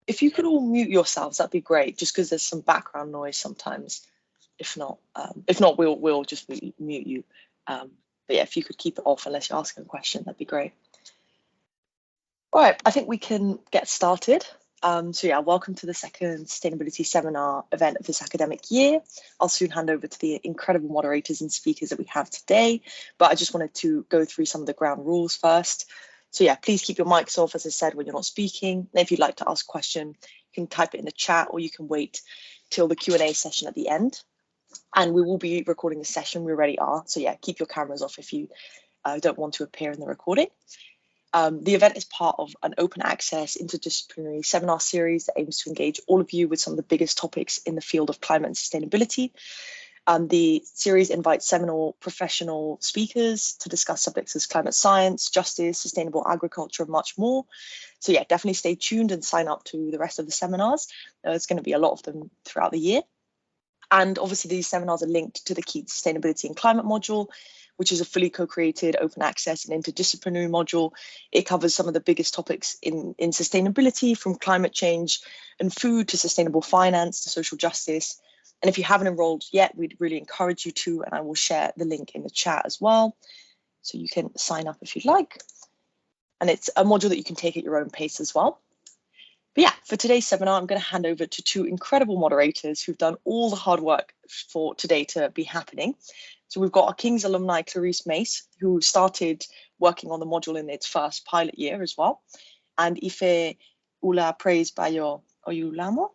If you could all mute yourselves, that'd be great, just because there's some background noise sometimes. If not, we'll just mute you. But yeah, if you could keep it off unless you're asking a question, that'd be great. All right, I think we can get started. So yeah, welcome to the second Sustainability Seminar event of this academic year. I'll soon hand over to the incredible moderators and speakers that we have today, but I just wanted to go through some of the ground rules first. So yeah, please keep your mics off, as I said, when you're not speaking. And if you'd like to ask a question, you can type it in the chat, or you can wait till the Q&A session at the end. And we will be recording the session, we already are. So yeah, keep your cameras off if you don't want to appear in the recording. The event is part of an open access interdisciplinary seminar series that aims to engage all of you with some of the biggest topics in the field of climate and sustainability. The series invites seminal professional speakers to discuss subjects as climate science, justice, sustainable agriculture, and much more. So yeah, definitely stay tuned and sign up to the rest of the seminars. There's going to be a lot of them throughout the year. And obviously these seminars are linked to the Key Sustainability and Climate module, which is a fully co-created open access and interdisciplinary module. It covers some of the biggest topics in sustainability, from climate change and food to sustainable finance to social justice. And if you haven't enrolled yet, we'd really encourage you to, and I will share the link in the chat as well. So you can sign up if you'd like. And it's a module that you can take at your own pace as well. But yeah, for today's seminar, I'm going to hand over to two incredible moderators who've done all the hard work for today to be happening. So we've got our King's alumni, Clarice Mace, who started working on the module in its first pilot year as well, and Ife Ula Praise Bayo Oyulamo,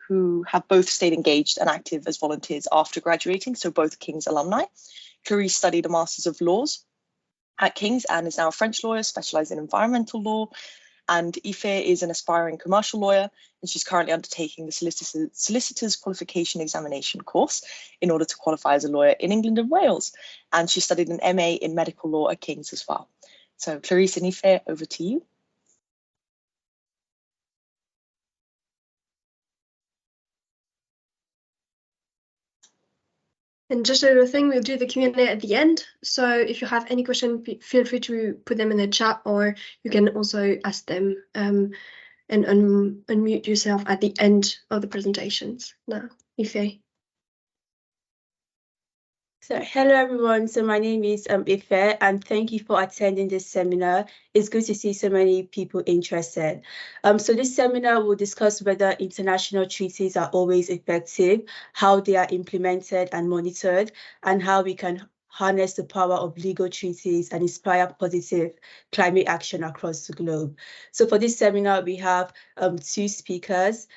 who have both stayed engaged and active as volunteers after graduating, so both King's alumni. Clarice studied a Master's of Laws at King's and is now a French lawyer specialised in environmental law. And Ife is an aspiring commercial lawyer, and she's currently undertaking the solicitor's qualification examination course in order to qualify as a lawyer in England and Wales. And she studied an MA in medical law at King's as well. So Clarice and Ife, over to you. And just a little thing, we'll do the Q&A at the end. So if you have any question, feel free to put them in the chat, or you can also ask them and unmute yourself at the end of the presentations. Now, Ife. So hello everyone, so my name is Ife, and thank you for attending this seminar. It's good to see so many people interested. So this seminar will discuss whether international treaties are always effective, how they are implemented and monitored, and how we can harness the power of legal treaties and inspire positive climate action across the globe. So for this seminar, we have two speakers,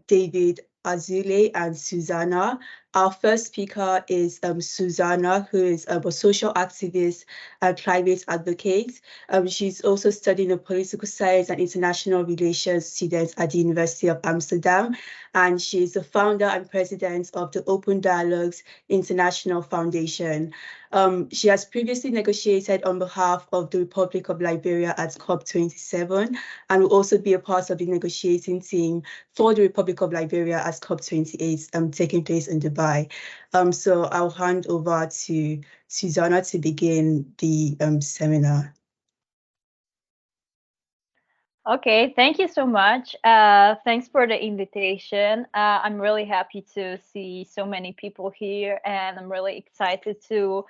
David Azule and Susanna. Our first speaker is Susanna, who is a social activist and climate advocate. She's also studying a political science and international relations student at the University of Amsterdam, and she's the founder and president of the Open Dialogues International Foundation. She has previously negotiated on behalf of the Republic of Liberia at COP27, and will also be a part of the negotiating team for the Republic of Liberia at COP28 taking place in Dubai. So I'll hand over to Susanna to begin the seminar. Okay, thank you so much. Thanks for the invitation. I'm really happy to see so many people here, and I'm really excited to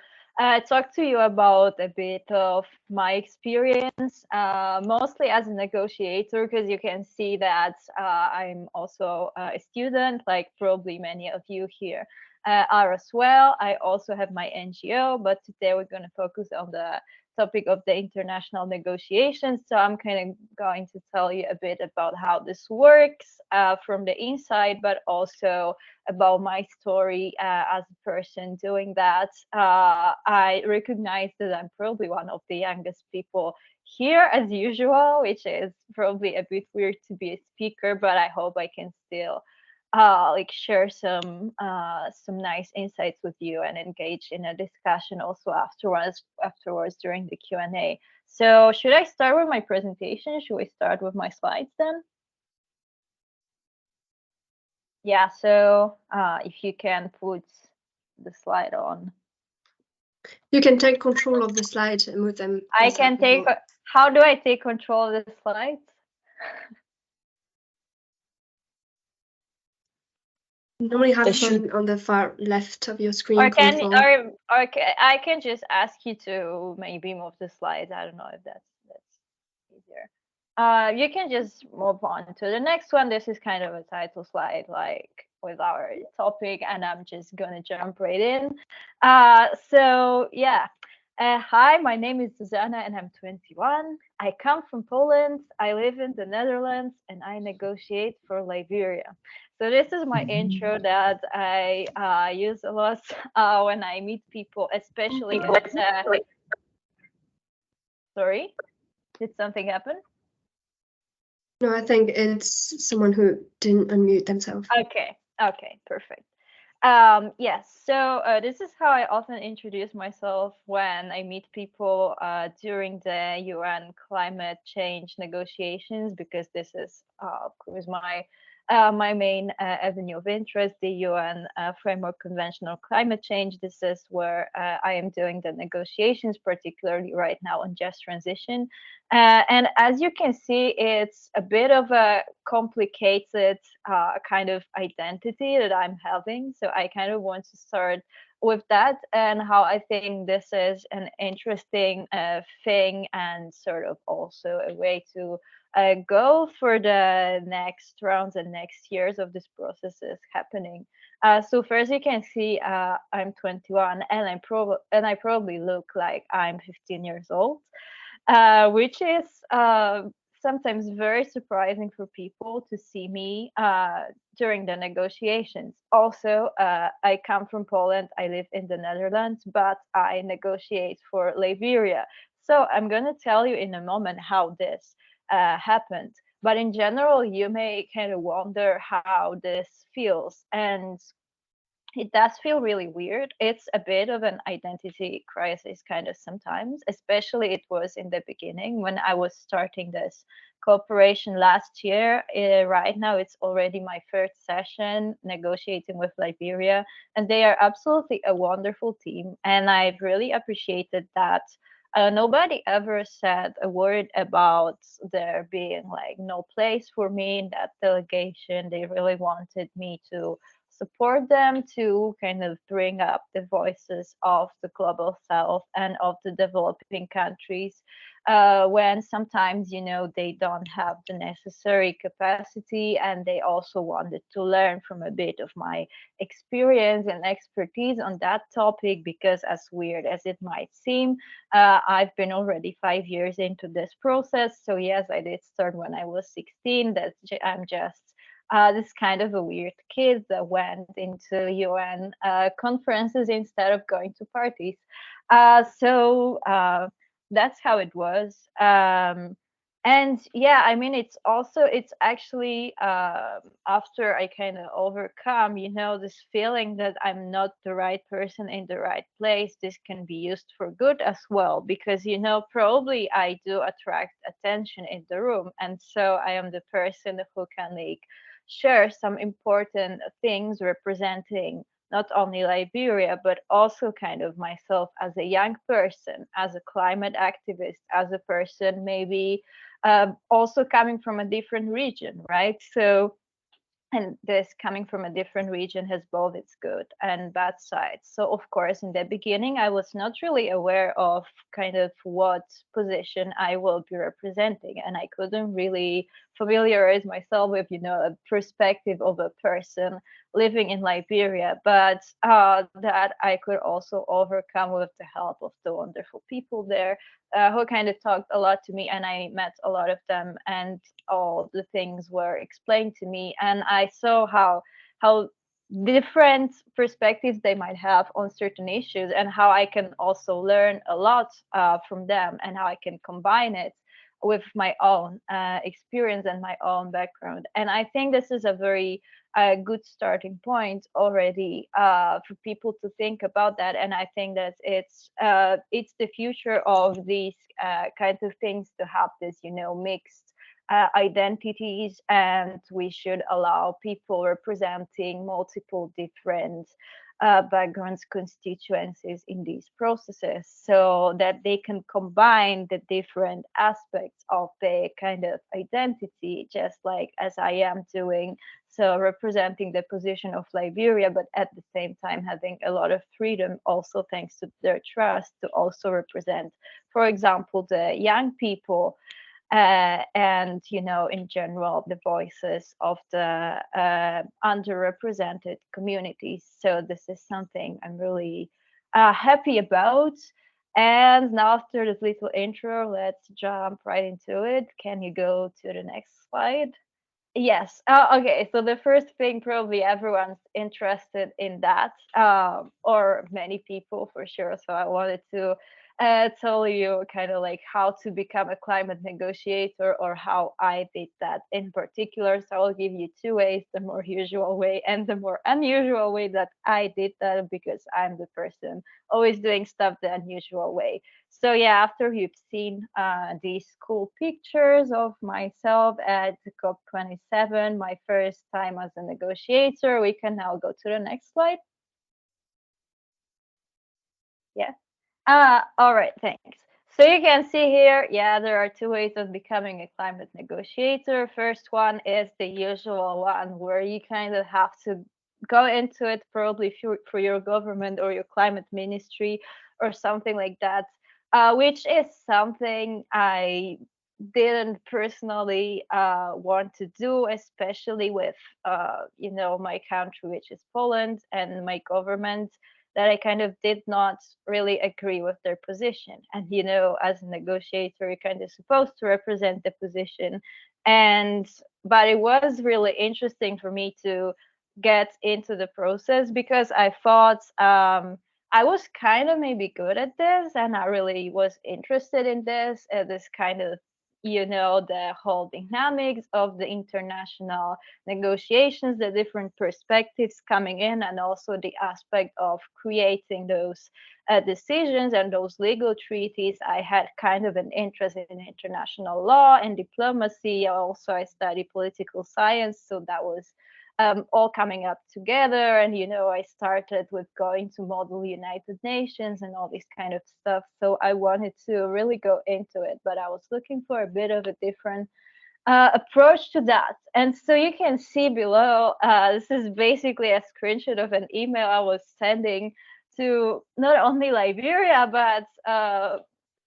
talk to you about a bit of my experience, mostly as a negotiator, because you can see that I'm also a student, like probably many of you here are as well. I also have my NGO, but today we're going to focus on the topic of the international negotiations. So I'm kind of going to tell you a bit about how this works from the inside, but also about my story as a person doing that. I recognize that I'm probably one of the youngest people here as usual, which is probably a bit weird to be a speaker, but I hope I can still like share some nice insights with you and engage in a discussion also afterwards during the Q&A. So should I start with my presentation? Should we start with my slides then? Yeah, so if you can put the slide on. You can take control of the slides and move them. I can take, how do I take control of the slides? Normally have There fun should- on the far left of your screen. Or can console. or I can just ask you to maybe move the slides. I don't know if that's easier. You can just move on to the next one. This is kind of a title slide, like with our topic, and I'm just gonna jump right in. So yeah. Hi, my name is Susanna and I'm 21. I come from Poland. I live in the Netherlands and I negotiate for Liberia. So this is my intro that I use a lot when I meet people, especially at sorry, did something happen? No, I think it's someone who didn't unmute themselves. Okay, perfect. Yes, so this is how I often introduce myself when I meet people during the UN climate change negotiations, because this is, of course, my main avenue of interest, the UN Framework Convention on Climate Change. This is where I am doing the negotiations, particularly right now on just transition. And as you can see, it's a bit of a complicated kind of identity that I'm having. So I kind of want to start with that and how I think this is an interesting thing and sort of also a way to go for the next rounds and next years of this process is happening. So first you can see I'm 21 and I probably look like I'm 15 years old, which is sometimes very surprising for people to see me during the negotiations. Also, I come from Poland, I live in the Netherlands, but I negotiate for Liberia. So I'm going to tell you in a moment how this happened. But in general, you may kind of wonder how this feels. And it does feel really weird. It's a bit of an identity crisis, kind of sometimes, especially it was in the beginning when I was starting this cooperation last year. Right now, it's already my third session negotiating with Liberia, and they are absolutely a wonderful team. And I've really appreciated that. Nobody ever said a word about there being like no place for me in that delegation. They really wanted me to support them to kind of bring up the voices of the global south and of the developing countries when sometimes they don't have the necessary capacity, and they also wanted to learn from a bit of my experience and expertise on that topic, because as weird as it might seem, I've been already 5 years into this process. So yes, I did start when I was 16. I'm just this kind of a weird kid that went into UN conferences instead of going to parties. So that's how it was. And yeah, I mean, it's actually after I kind of overcome, this feeling that I'm not the right person in the right place, this can be used for good as well, because, probably I do attract attention in the room. And so I am the person who can like share some important things representing not only Liberia, but also kind of myself as a young person, as a climate activist, as a person maybe also coming from a different region, right? So, and this coming from a different region has both its good and bad sides. So of course, in the beginning, I was not really aware of kind of what position I will be representing, and I couldn't really familiarize myself with a perspective of a person living in Liberia. But that I could also overcome with the help of the wonderful people there, who kind of talked a lot to me, and I met a lot of them, and all the things were explained to me, and I saw how different perspectives they might have on certain issues, and how I can also learn a lot from them, and how I can combine it with my own experience and my own background. And I think this is a very good starting point already for people to think about that. And I think that it's the future of these kinds of things to have this, mixed identities, and we should allow people representing multiple different backgrounds, constituencies in these processes, so that they can combine the different aspects of their kind of identity, just like as I am doing. So representing the position of Liberia, but at the same time having a lot of freedom, also thanks to their trust, to also represent, for example, the young people, and in general the voices of the underrepresented communities. So this is something I'm really happy about. And now, after this little intro, let's jump right into it. Can you go to the next slide? Yes. Okay. So the first thing, probably everyone's interested in that, or many people for sure. So I wanted to tell you kind of like how to become a climate negotiator, or how I did that in particular. So I'll give you two ways: the more usual way and the more unusual way that I did that, because I'm the person always doing stuff the unusual way. So yeah, after you've seen these cool pictures of myself at COP27, my first time as a negotiator, we can now go to the next slide. Yeah. All right, thanks. So you can see here, yeah, there are two ways of becoming a climate negotiator. First one is the usual one, where you kind of have to go into it, probably for your government or your climate ministry or something like that, which is something I didn't personally want to do, especially with my country, which is Poland, and my government, that I kind of did not really agree with their position. And as a negotiator, you're kind of supposed to represent the position. But it was really interesting for me to get into the process, because I thought I was kind of maybe good at this, and I really was interested in this kind of the whole dynamics of the international negotiations, the different perspectives coming in, and also the aspect of creating those decisions and those legal treaties. I had kind of an interest in international law and diplomacy. Also, I studied political science, so that was all coming up together. And I started with going to model United Nations and all this kind of stuff. So I wanted to really go into it, but I was looking for a bit of a different approach to that. And so you can see below, this is basically a screenshot of an email I was sending to not only Liberia, but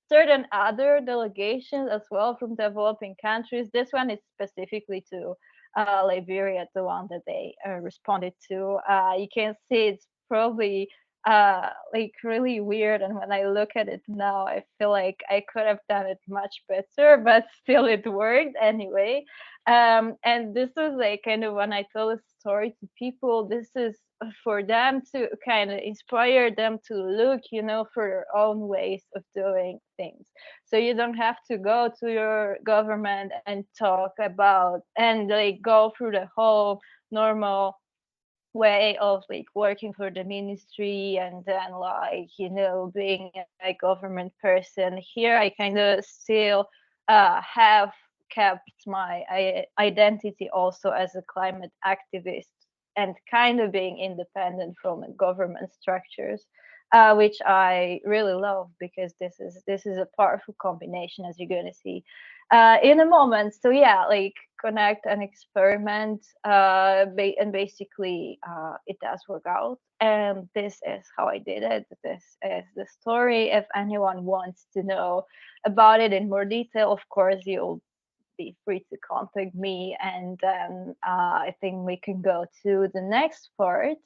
certain other delegations as well from developing countries. This one is specifically to Liberia, the one that they responded to. You can see it's probably like really weird, and when I look at it now, I feel like I could have done it much better, but still it worked anyway. And this is like kind of, when I tell a story to people, this is for them to kind of inspire them to look for their own ways of doing things. So you don't have to go to your government and talk about and like go through the whole normal way of like working for the ministry and then like being a government person. Here I kind of still have kept my identity also as a climate activist, and kind of being independent from government structures, which I really love, because this is a powerful combination, as you're going to see in a moment. So yeah, like connect and experiment, and basically it does work out. And this is how I did it. This is the story. If anyone wants to know about it in more detail, of course you'll be free to contact me, and then I think we can go to the next part,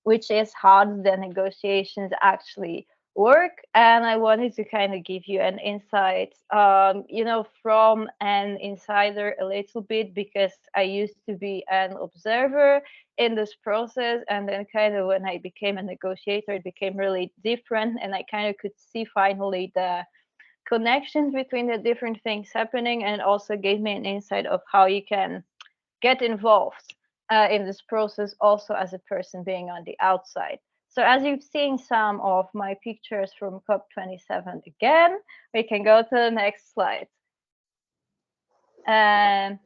which is how the negotiations actually work. And I wanted to kind of give you an insight, from an insider a little bit, because I used to be an observer in this process. And then kind of when I became a negotiator, it became really different. And I kind of could see finally the connections between the different things happening, and also gave me an insight of how you can get involved in this process also as a person being on the outside. So as you've seen some of my pictures from COP27 again, we can go to the next slide. And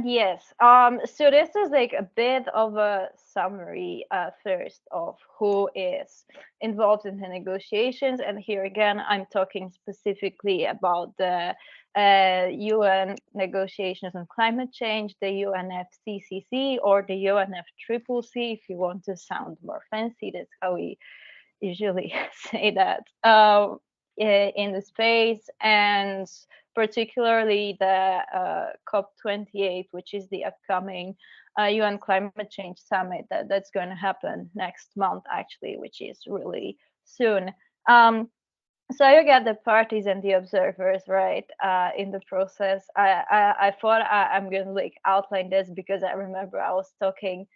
yes, so this is like a bit of a summary first of who is involved in the negotiations. And here again, I'm talking specifically about the UN negotiations on climate change, the UNFCCC or the UNFCCC, if you want to sound more fancy. That's how we usually say that in the space, and particularly the COP28, which is the upcoming UN Climate Change Summit that's going to happen next month, actually, which is really soon. So you get the parties and the observers, right, in the process. I thought I'm going to like outline this because I remember I was talking.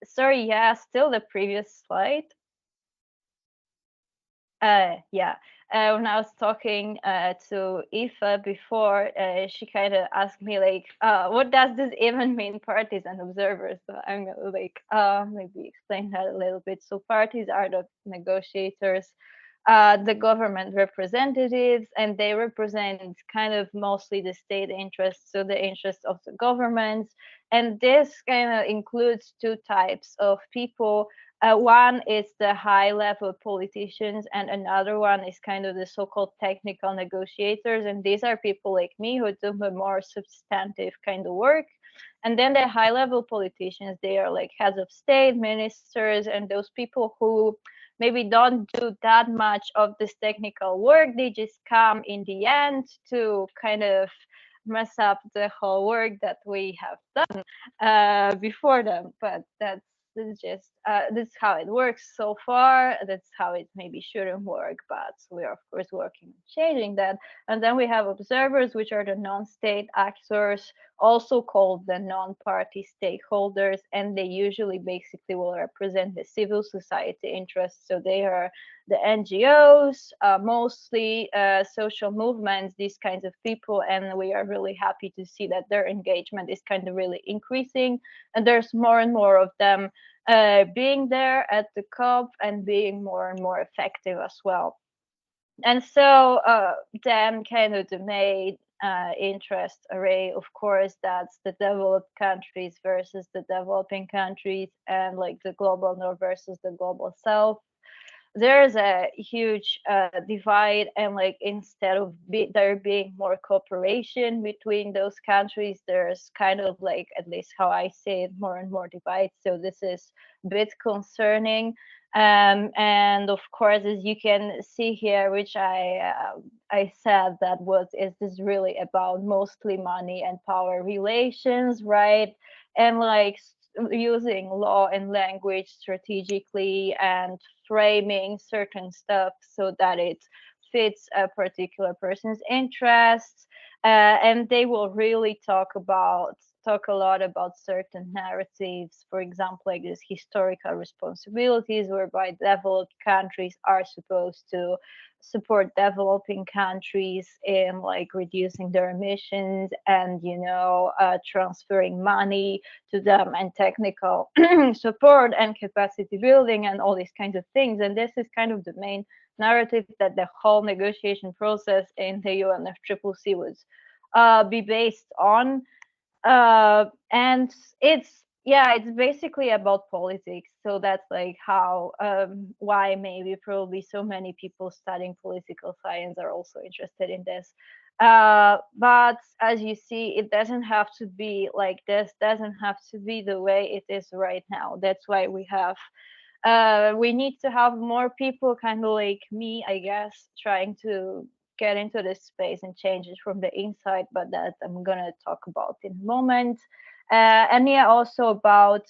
Sorry, yeah, still the previous slide. Yeah. When I was talking to Aoife before, she kind of asked me like, what does this even mean, parties and observers? So I'm gonna like maybe explain that a little bit. So parties are the negotiators, the government representatives, and they represent kind of mostly the state interests, so the interests of the governments. And this kind of includes two types of people. One is the high level politicians, and another one is kind of the so called technical negotiators. And these are people like me who do the more substantive kind of work. And then the high level politicians, they are like heads of state, ministers, and those people who maybe don't do that much of this technical work. They just come in the end to kind of mess up the whole work that we have done before them. But this is just this is how it works so far. That's how it maybe shouldn't work, but we are of course working on changing that. And then we have observers, which are the non-state actors, also called the non-party stakeholders, and they usually basically will represent the civil society interests. So they are the NGOs, mostly social movements, these kinds of people, and we are really happy to see that their engagement is kind of really increasing, and there's more and more of them being there at the COP and being more and more effective as well. And so then kind of the main interest array, of course, that's the developed countries versus the developing countries, and like the global north versus the global south. There's a huge divide, and like instead of there being more cooperation between those countries, there's kind of like, at least how I see it, more and more divide. So this is a bit concerning. And of course, as you can see here, which I said, that was, is this really about mostly money and power relations, right? And like using law and language strategically and framing certain stuff so that it fits a particular person's interests. And they will really talk a lot about certain narratives, for example, like this historical responsibilities, whereby developed countries are supposed to support developing countries in like reducing their emissions and transferring money to them, and technical support and capacity building and all these kinds of things. And this is kind of the main narrative that the whole negotiation process in the UNFCCC would be based on. And it's basically about politics. So that's like how why maybe probably so many people studying political science are also interested in this. But as you see, it doesn't have to be like this, doesn't have to be the way it is right now. That's why we need to have more people kind of like me, I guess, trying to get into this space and change it from the inside, but that I'm gonna talk about in a moment. And yeah, also about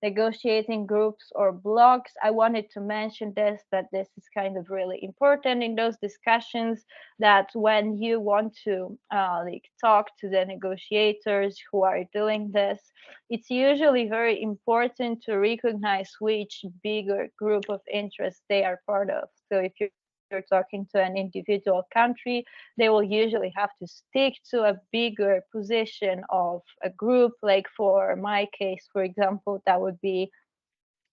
negotiating groups or blogs. I wanted to mention this, that this is kind of really important in those discussions, that when you want to like talk to the negotiators who are doing this, it's usually very important to recognize which bigger group of interests they are part of. So if you're talking to an individual country, they will usually have to stick to a bigger position of a group. Like for my case, for example, that would be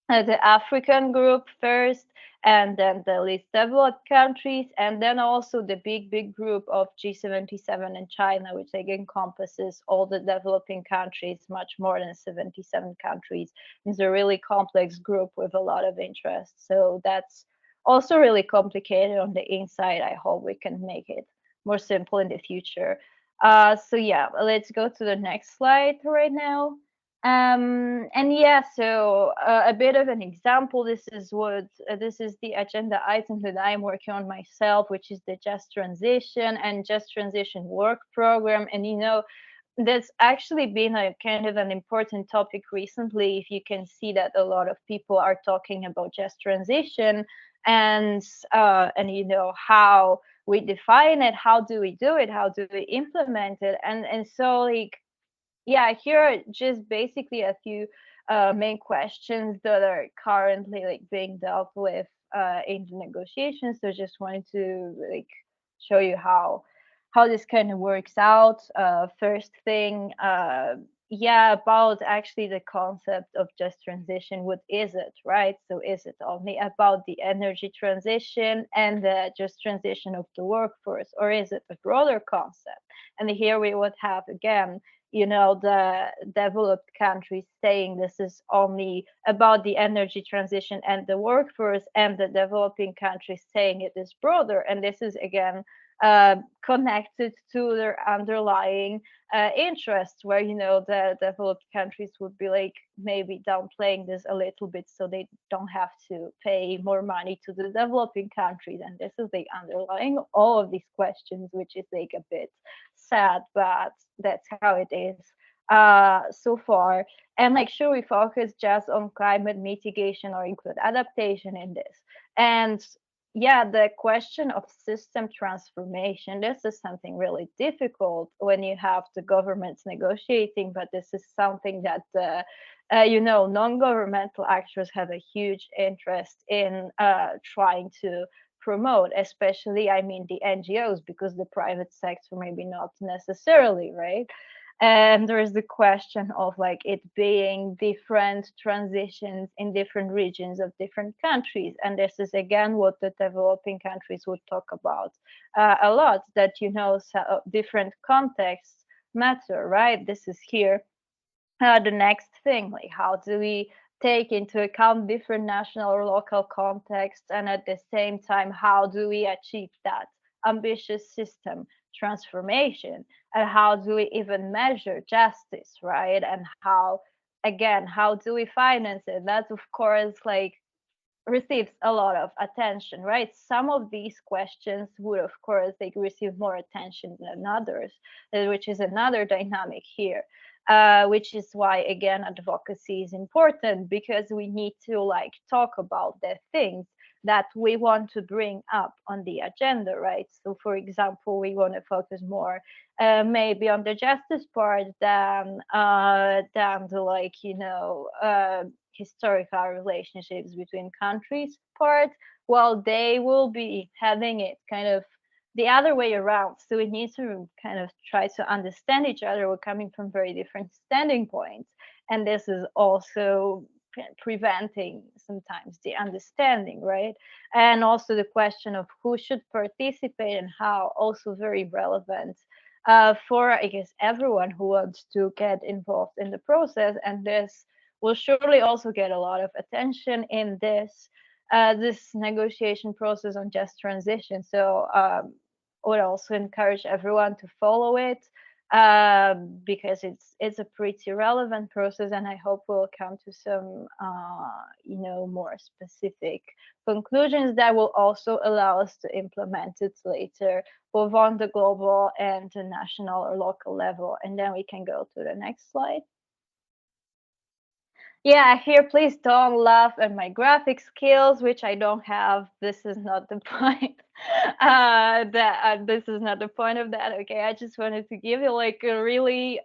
the African group first, and then the least developed countries, and then also the big group of G77 and China, which like encompasses all the developing countries, much more than 77 countries. It's a really complex group with a lot of interest. So that's also really complicated on the inside. I hope we can make it more simple in the future. So yeah, let's go to the next slide right now. And yeah, so a bit of an example. This is the agenda item that I'm working on myself, which is the Just Transition and Just Transition work program. And that's actually been a kind of an important topic recently. If you can see that a lot of people are talking about Just Transition, and how we define it, how do we do it, how do we implement it, and so like yeah, here are just basically a few main questions that are currently like being dealt with in the negotiations. So just wanted to like show you how this kind of works out. First thing, yeah, about actually the concept of just transition. What is it, right? So is it only about the energy transition and the just transition of the workforce, or is it a broader concept? And here we would have again the developed countries saying this is only about the energy transition and the workforce, and the developing countries saying it is broader. And this is again connected to their underlying interests, where the developed countries would be like maybe downplaying this a little bit so they don't have to pay more money to the developing countries. And this is like underlying all of these questions, which is like a bit sad, but that's how it is so far. And like, should we focus just on climate mitigation or include adaptation in this? And yeah, the question of system transformation, this is something really difficult when you have the governments negotiating, but this is something that non-governmental actors have a huge interest in trying to promote, especially, I mean, the NGOs, because the private sector maybe not necessarily, right? And there is the question of like it being different transitions in different regions of different countries. And this is again what the developing countries would talk about a lot, that different contexts matter, right? This is here the next thing, like how do we take into account different national or local contexts, and at the same time how do we achieve that ambitious system transformation, and how do we even measure justice, right? And how do we finance it? That of course like receives a lot of attention, right? Some of these questions would of course like receive more attention than others, which is another dynamic here. Which is why again advocacy is important, because we need to like talk about the things that we want to bring up on the agenda, right? So for example, we want to focus more maybe on the justice part than the historical relationships between countries part. Well, they will be having it kind of the other way around. So we need to kind of try to understand each other. We're coming from very different standing points. And this is also preventing sometimes the understanding, right? And also the question of who should participate and how, also very relevant for, I guess, everyone who wants to get involved in the process. And this will surely also get a lot of attention in this negotiation process on just transition. So would also encourage everyone to follow it because it's a pretty relevant process, and I hope we'll come to some more specific conclusions that will also allow us to implement it later, both on the global and the national or local level. And then we can go to the next slide. Yeah, here, please don't laugh at my graphic skills, which I don't have. This is not the point. This is not the point of that. Okay, I just wanted to give you like a really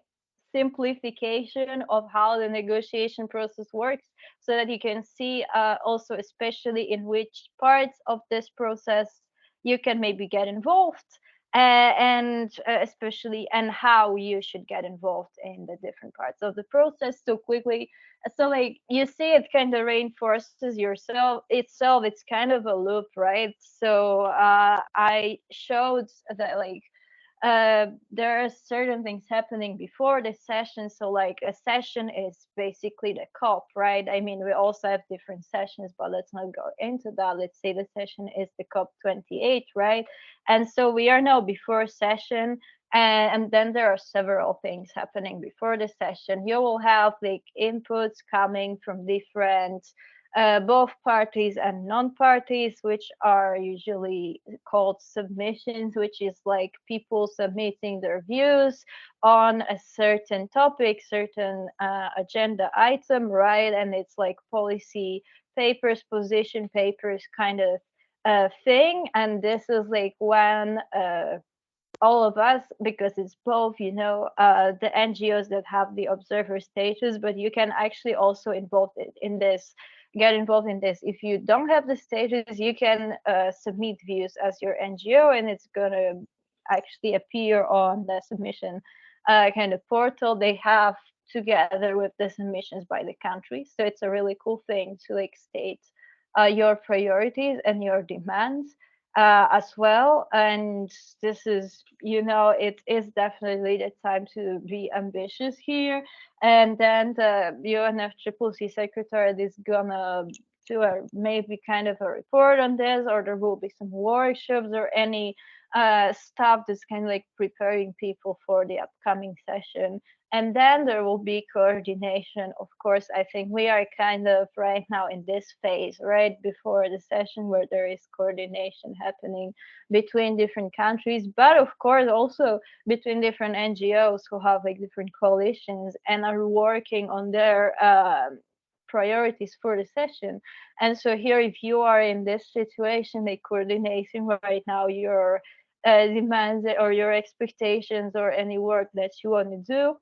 simplification of how the negotiation process works, so that you can see also, especially in which parts of this process you can maybe get involved, and especially and how you should get involved in the different parts of the process so quickly. So like you see, it kind of reinforces yourself itself. It's kind of a loop, right? So I showed that like there are certain things happening before the session. So like a session is basically the COP, right? I mean, we also have different sessions, but let's not go into that. Let's say the session is the COP 28, right? And so we are now before session, and then there are several things happening before the session. You will have like inputs coming from different both parties and non-parties, which are usually called submissions, which is like people submitting their views on a certain topic, certain agenda item, right? And it's like policy papers, position papers kind of thing. And this is like when all of us, because it's both, you know, the NGOs that have the observer status, but you can actually also get involved in this. If you don't have the status, you can submit views as your NGO, and it's gonna actually appear on the submission kind of portal they have together with the submissions by the country. So it's a really cool thing to like state your priorities and your demands as well. And this is, you know, it is definitely the time to be ambitious here. And then the UNFCCC secretariat is gonna do a maybe kind of a report on this, or there will be some workshops or any stuff that's kind of like preparing people for the upcoming session. And then there will be coordination. Of course, I think we are kind of right now in this phase, right before the session, where there is coordination happening between different countries, but of course also between different NGOs who have like different coalitions and are working on their priorities for the session. And so here, if you are in this situation, like coordinating right now your demands or your expectations or any work that you want to do,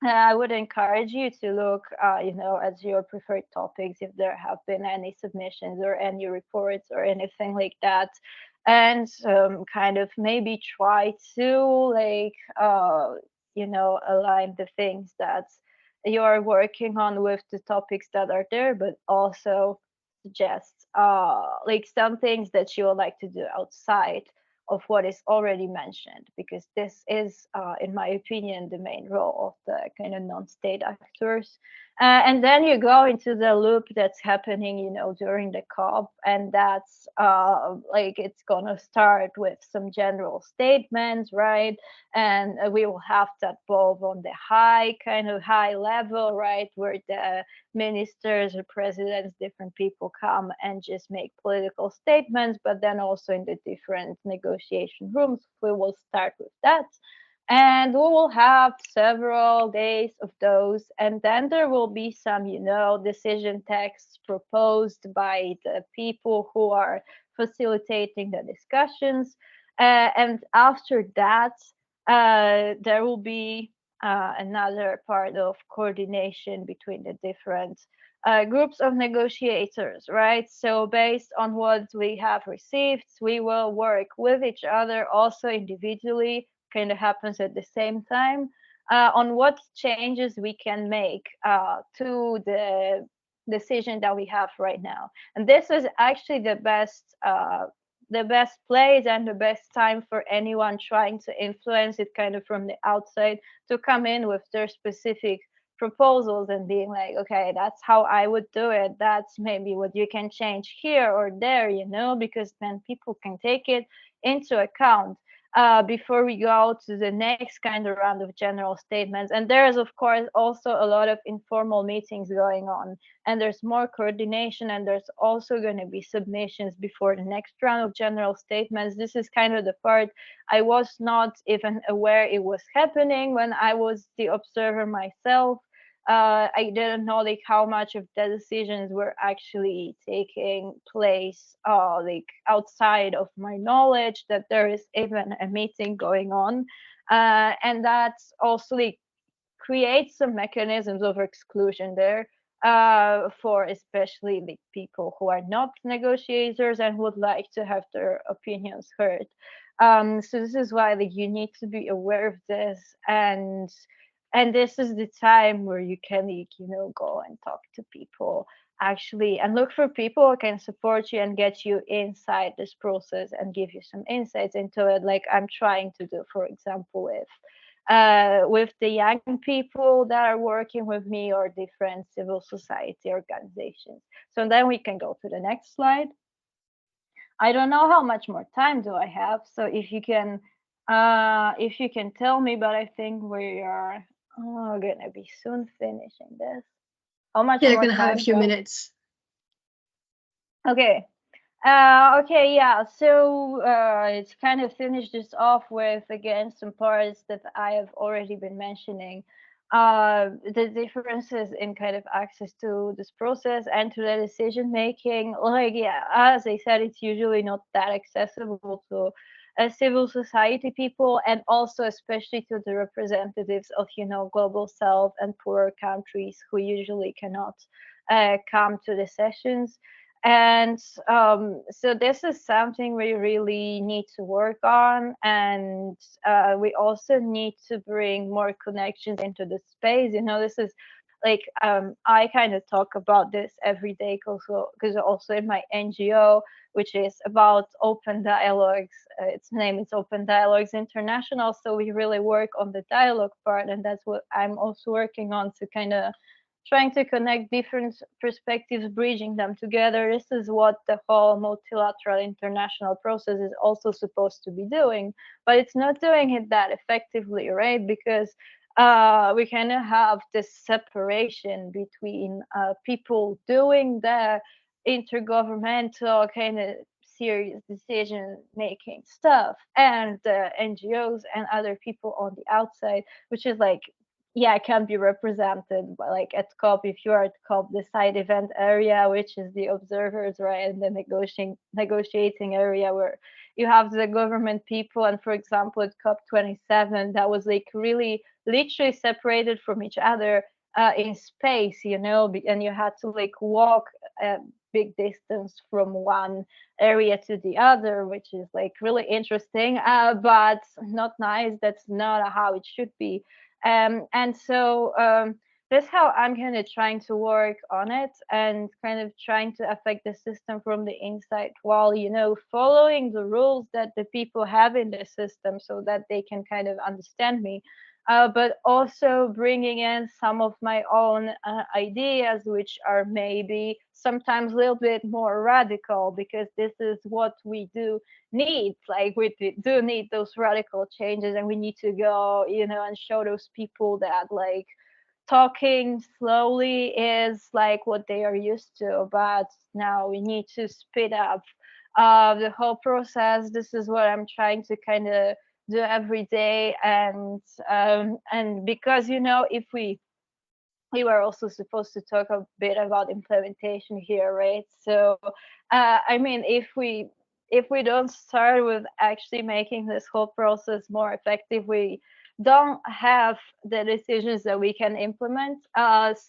I would encourage you to look, you know, at your preferred topics if there have been any submissions or any reports or anything like that, and kind of maybe try to like, you know, align the things that you are working on with the topics that are there, but also suggest like some things that you would like to do outside of what is already mentioned, because this is, in my opinion, the main role of the kind of non-state actors. And then you go into the loop that's happening, you know, during the COP, and that's like it's gonna start with some general statements, right? And we will have that both on the high level, right, where the ministers or presidents, different people come and just make political statements, but then also in the different negotiation rooms. We will start with that. And we will have several days of those. And then there will be some, you know, decision texts proposed by the people who are facilitating the discussions. And after that, there will be another part of coordination between the different groups of negotiators, right? So based on what we have received, we will work with each other, also individually, kind of happens at the same time, on what changes we can make to the decision that we have right now. And this is actually the best place and the best time for anyone trying to influence it kind of from the outside to come in with their specific proposals and being like, okay, that's how I would do it. That's maybe what you can change here or there, you know, because then people can take it into account before we go to the next kind of round of general statements. And there is, of course, also a lot of informal meetings going on, and there's more coordination, and there's also going to be submissions before the next round of general statements. This is kind of the part I was not even aware it was happening when I was the observer myself. I didn't know like how much of the decisions were actually taking place like outside of my knowledge, that there is even a meeting going on, and that's also like creates some mechanisms of exclusion there, for especially the people who are not negotiators and would like to have their opinions heard. So this is why you need to be aware of this, and this is the time where you can, go and talk to people actually, and look for people who can support you and get you inside this process and give you some insights into it, like I'm trying to do, for example, with the young people that are working with me or different civil society organizations. So then we can go to the next slide. I don't know how much more time do I have, so if you can tell me, but I think we are gonna be soon finishing this. How much Yeah, more you're gonna have time? a few minutes. Okay. Okay, yeah. So it's kind of finished this off with, again, some parts that I have already been mentioning. The differences in kind of access to this process and to the decision making. Like, yeah, as I said, it's usually not that accessible to civil society people, and also especially to the representatives of, global south and poorer countries who usually cannot come to the sessions. And so this is something we really need to work on, and we also need to bring more connections into the space. This is like, I kind of talk about this every day, because also in my NGO, which is about open dialogues, its name is Open Dialogues International. So we really work on the dialogue part, and that's what I'm also working on, to kind of trying to connect different perspectives, bridging them together. This is what the whole multilateral international process is also supposed to be doing, but it's not doing it that effectively, right? Because we kind of have this separation between people doing the intergovernmental kind of serious decision making stuff and the NGOs and other people on the outside, which is like, yeah, can be represented by, like, at COP. If you are at COP, the side event area, which is the observers, right, and the negotiating area, where you have the government people. And for example, at COP 27, that was like really literally separated from each other in space, and you had to like walk a big distance from one area to the other, which is like really interesting, but not nice. That's not how it should be. And so that's how I'm kind of trying to work on it, and kind of trying to affect the system from the inside, while following the rules that the people have in the system, so that they can kind of understand me, but also bringing in some of my own ideas, which are maybe sometimes a little bit more radical, because this is what we do need. Like, we do need those radical changes, and we need to go, and show those people that, like, talking slowly is like what they are used to, but now we need to speed up the whole process. This is what I'm trying to kind of do every day. And because, if we were also supposed to talk a bit about implementation here, right? So I mean, if we don't start with actually making this whole process more effective, we don't have the decisions that we can implement.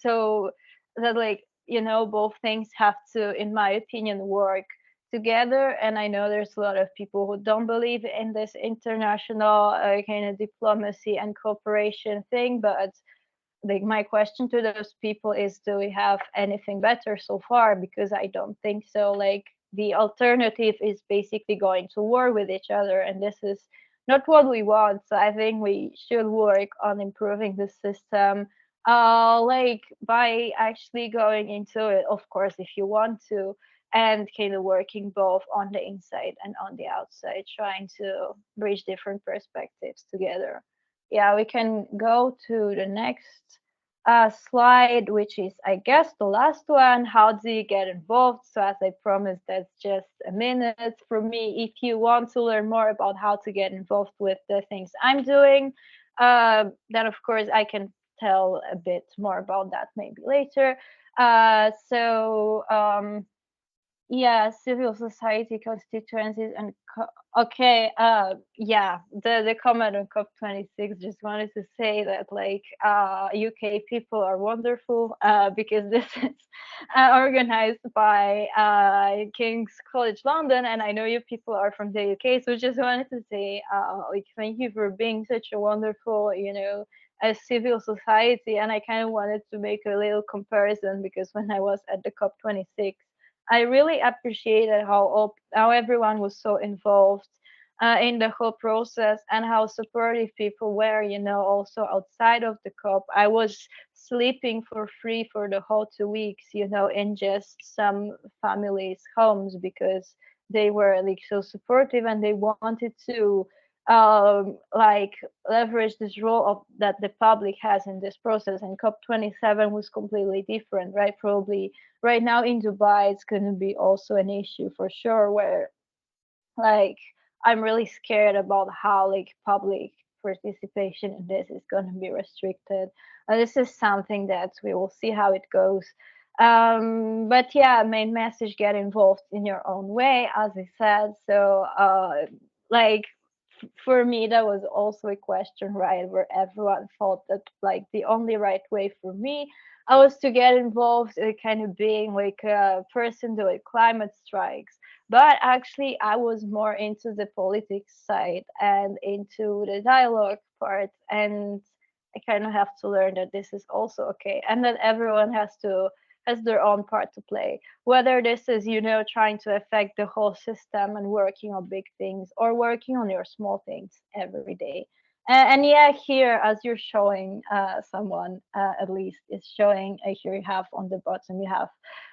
So that, like, both things have to, in my opinion, work together. And I know there's a lot of people who don't believe in this international kind of diplomacy and cooperation thing, but like, my question to those people is, do we have anything better so far? Because I don't think so. Like, the alternative is basically going to war with each other, and this is not what we want. So I think we should work on improving the system, like, by actually going into it, of course, if you want to, and kind of working both on the inside and on the outside, trying to bridge different perspectives together. Yeah, we can go to the next slide, which is, I guess, the last one. How do you get involved? So as I promised, that's just a minute for me. If you want to learn more about how to get involved with the things I'm doing, then of course I can tell a bit more about that maybe later. So Yeah, civil society constituencies and okay, yeah, the comment on COP26, just wanted to say that like UK people are wonderful because this is organized by King's College London, and I know you people are from the UK, so just wanted to say like thank you for being such a wonderful, you know, a civil society. And I kind of wanted to make a little comparison because when I was at the COP26, I really appreciated how everyone was so involved in the whole process and how supportive people were. You know, also outside of the COP, I was sleeping for free for the whole 2 weeks. You know, in just some families' homes because they were like so supportive and they wanted to like leverage this role of that the public has in this process. And COP27 was completely different, right? Probably right now in Dubai, it's going to be also an issue for sure, where like I'm really scared about how like public participation in this is going to be restricted. This is something that we will see how it goes. But yeah, main message: get involved in your own way, as I said. So like for me, that was also a question, right, where everyone thought that like the only right way for me I was to get involved in kind of being like a person doing climate strikes. But actually, I was more into the politics side and into the dialogue part. And I kind of have to learn that this is also okay and that everyone has their own part to play, whether this is, you know, trying to affect the whole system and working on big things or working on your small things every day. And yeah, here, as you're showing, someone at least is showing, here you have on the bottom, you have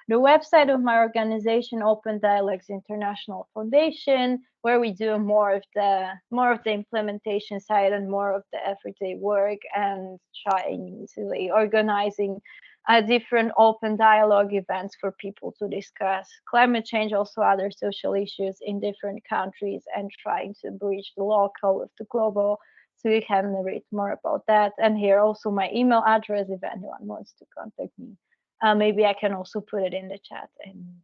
the website of my organization, Open Dialogues International Foundation, where we do more of the implementation side and more of the everyday work, and trying to like, organizing different open dialogue events for people to discuss climate change, also other social issues in different countries, and trying to bridge the local with the global. So you can read more about that. And here also my email address if anyone wants to contact me. Maybe I can also put it in the chat. And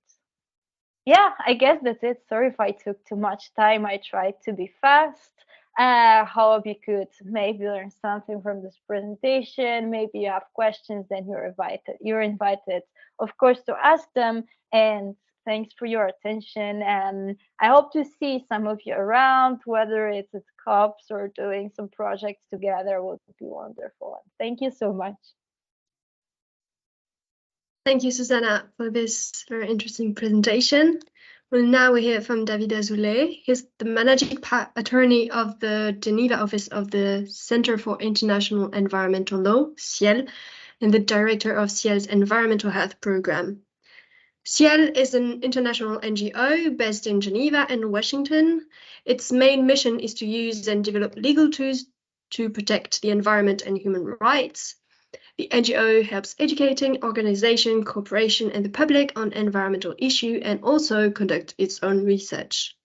yeah, I guess that's it. Sorry if I took too much time. I tried to be fast. Hope you could maybe learn something from this presentation. Maybe you have questions, then you're invited. You're invited, of course, to ask them. And thanks for your attention. And I hope to see some of you around, whether it's at COPs or doing some projects together would be wonderful. And thank you so much. Thank you, Susanna, for this very interesting presentation. Well, now we hear from David Azoulay. He's the managing attorney of the Geneva office of the Center for International Environmental Law, CIEL, and the director of CIEL's Environmental Health Program. CIEL is an international NGO based in Geneva and Washington. Its main mission is to use and develop legal tools to protect the environment and human rights. The NGO helps educating organization, corporation, and the public on environmental issues and also conduct its own research.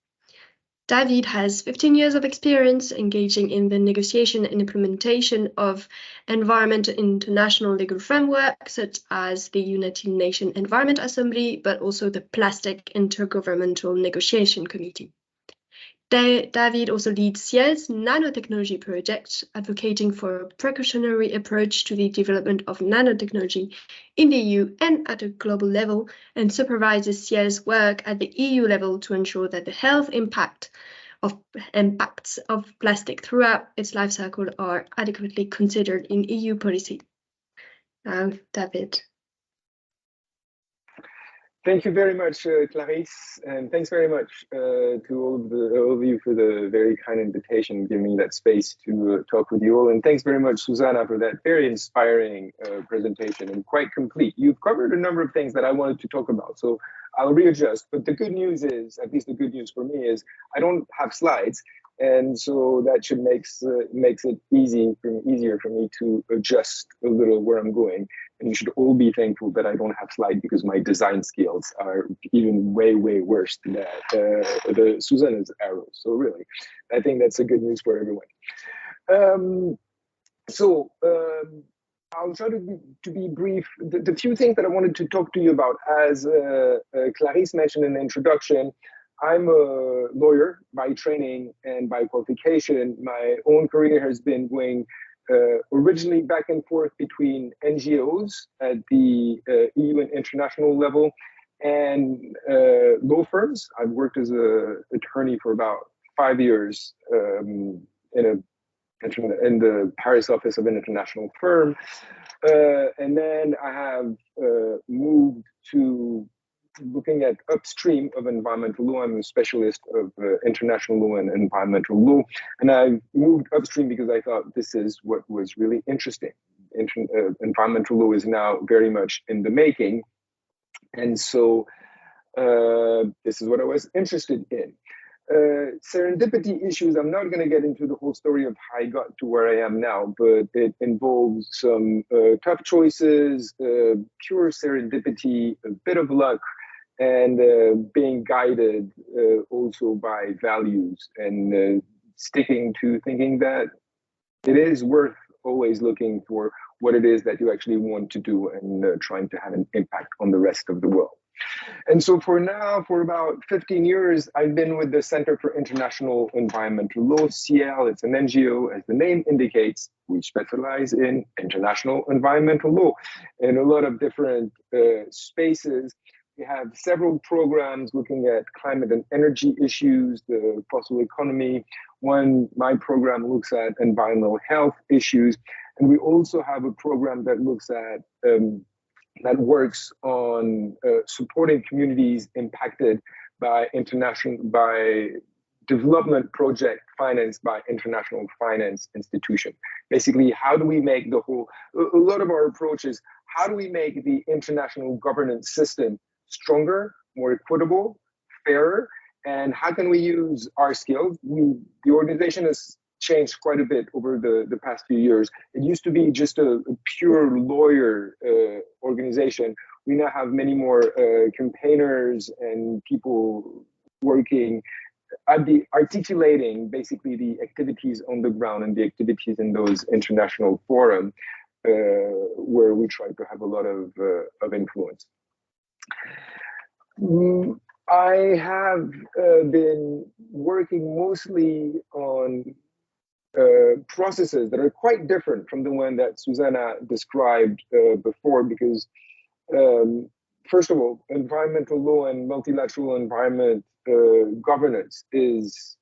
David has 15 years of experience engaging in the negotiation and implementation of environmental international legal framework, such as the United Nations Environment Assembly, but also the Plastic Intergovernmental Negotiation Committee. David also leads CIEL's nanotechnology project, advocating for a precautionary approach to the development of nanotechnology in the EU and at a global level, and supervises CIEL's work at the EU level to ensure that the health impacts of plastic throughout its life cycle are adequately considered in EU policy. Now, David. Thank you very much, Clarisse, and thanks very much to all of you for the very kind invitation, giving me that space to talk with you all. And thanks very much, Susanna, for that very inspiring presentation and quite complete. You've covered a number of things that I wanted to talk about, so I'll readjust. But the good news is, at least the good news for me, is I don't have slides. And so that should makes it easier for me to adjust a little where I'm going. And you should all be thankful that I don't have slides because my design skills are even way worse than the Susanna's arrows. So really, I think that's a good news for everyone. I'll try to be brief. The few things that I wanted to talk to you about, as Clarisse mentioned in the introduction, I'm a lawyer by training and by qualification. My own career has been going originally back and forth between NGOs at the EU and international level and law firms. I've worked as an attorney for about 5 years in the Paris office of an international firm. And then I have moved to looking at upstream of environmental law. I'm a specialist of international law and environmental law. And I moved upstream because I thought this is what was really interesting. Environmental law is now very much in the making. And so this is what I was interested in. Serendipity issues, I'm not going to get into the whole story of how I got to where I am now, but it involves some tough choices, pure serendipity, a bit of luck, and being guided also by values and sticking to thinking that it is worth always looking for what it is that you actually want to do and trying to have an impact on the rest of the world. And so for now, for about 15 years, I've been with the Center for International Environmental Law, CIEL. It's an NGO, as the name indicates. We specialize in international environmental law in a lot of different spaces. We have several programs looking at climate and energy issues, the fossil economy. My program looks at environmental health issues. And we also have a program that looks at that works on supporting communities impacted by development project financed by international finance institution. Basically, how do we make a lot of our approaches, how do we make the international governance system stronger, more equitable, fairer, and how can we use our skills? The organization has changed quite a bit over the past few years. It used to be just a pure lawyer organization. We now have many more campaigners and people working at articulating basically the activities on the ground and the activities in those international forums where we try to have a lot of influence. I have been working mostly on processes that are quite different from the one that Susanna described before, because first of all, environmental law and multilateral environment governance is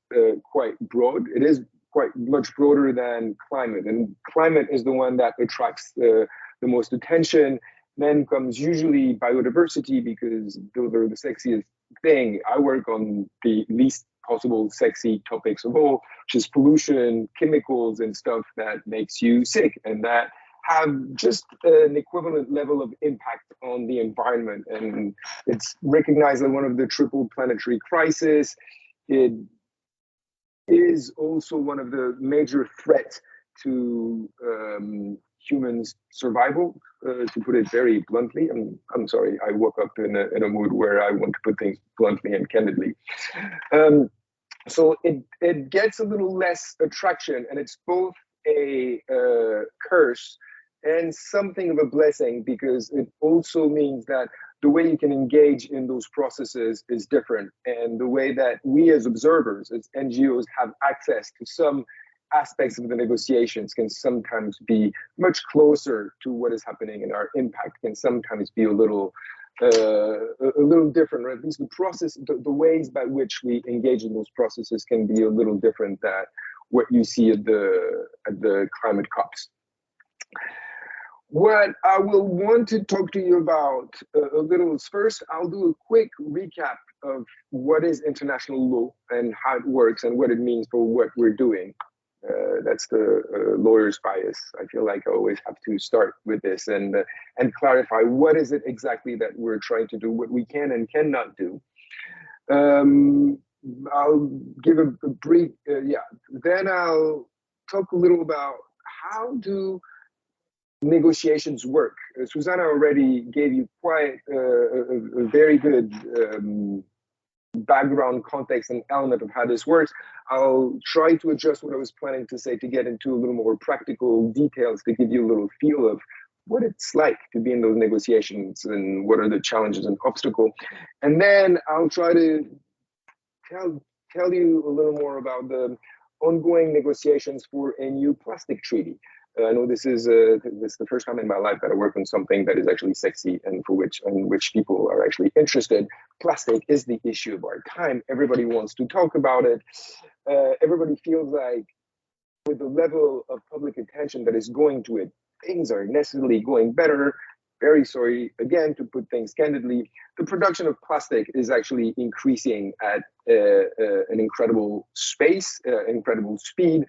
quite broad. It is quite much broader than climate, and climate is the one that attracts the most attention. Then comes usually biodiversity, because those are the sexiest thing. I work on the least possible sexy topics of all, which is pollution, chemicals, and stuff that makes you sick and that have just an equivalent level of impact on the environment. And it's recognized as one of the triple planetary crises. It is also one of the major threats to humans' survival, to put it very bluntly. I'm sorry, I woke up in a mood where I want to put things bluntly and candidly. So it gets a little less attraction, and it's both a curse and something of a blessing, because it also means that the way you can engage in those processes is different, and the way that we as observers, as NGOs, have access to some aspects of the negotiations can sometimes be much closer to what is happening, and our impact can sometimes be a little different, or at least the process, the ways by which we engage in those processes can be a little different than what you see at the climate COPs. What I will want to talk to you about a little is, first, I'll do a quick recap of what is international law and how it works and what it means for what we're doing. That's the lawyer's bias. I feel like I always have to start with this and clarify what is it exactly that we're trying to do, what we can and cannot do. I'll give a brief, then I'll talk a little about how do negotiations work. Susanna already gave you quite a very good background context and element of how this works, I'll try to adjust what I was planning to say to get into a little more practical details to give you a little feel of what it's like to be in those negotiations and what are the challenges and obstacles. And then I'll try to tell you a little more about the ongoing negotiations for a new plastic treaty. I know this is the first time in my life that I work on something that is actually sexy and for which people are actually interested. Plastic is the issue of our time. Everybody wants to talk about it. Everybody feels like with the level of public attention that is going to it, things are necessarily going better. Very sorry, again, to put things candidly, the production of plastic is actually increasing at an incredible incredible speed.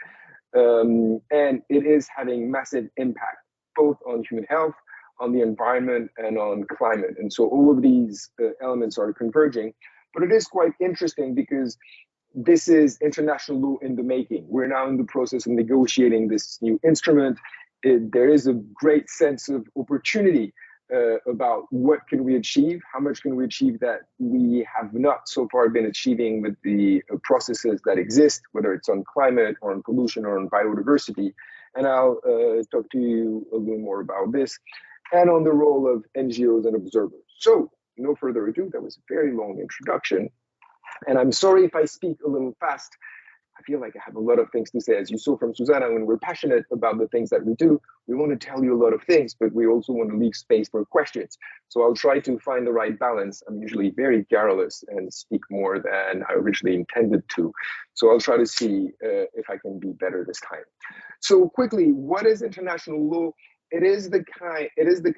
And it is having massive impact, both on human health, on the environment, and on climate. And so all of these elements are converging. But it is quite interesting because this is international law in the making. We're now in the process of negotiating this new instrument. There is a great sense of opportunity about what can we achieve, how much can we achieve that we have not so far been achieving with the processes that exist, whether it's on climate or on pollution or on biodiversity. And I'll talk to you a little more about this and on the role of NGOs and observers. So no further ado, that was a very long introduction. And I'm sorry if I speak a little fast. I feel like I have a lot of things to say. As you saw from Susanna, when we're passionate about the things that we do, we want to tell you a lot of things, but we also want to leave space for questions. So I'll try to find the right balance. I'm usually very garrulous and speak more than I originally intended to. So I'll try to see if I can be better this time. So quickly, what is international law? It is the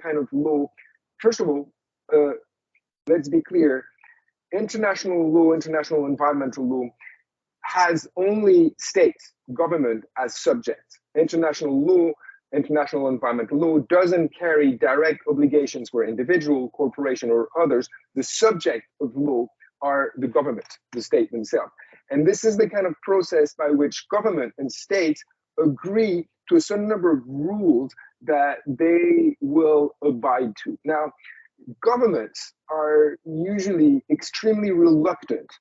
kind of law. First of all, let's be clear. International law, international environmental law, has only state government as subject. International law, international environmental law doesn't carry direct obligations for individual, corporation, or others. The subject of law are the government, the state themselves. And this is the kind of process by which government and state agree to a certain number of rules that they will abide to. Now, governments are usually extremely reluctant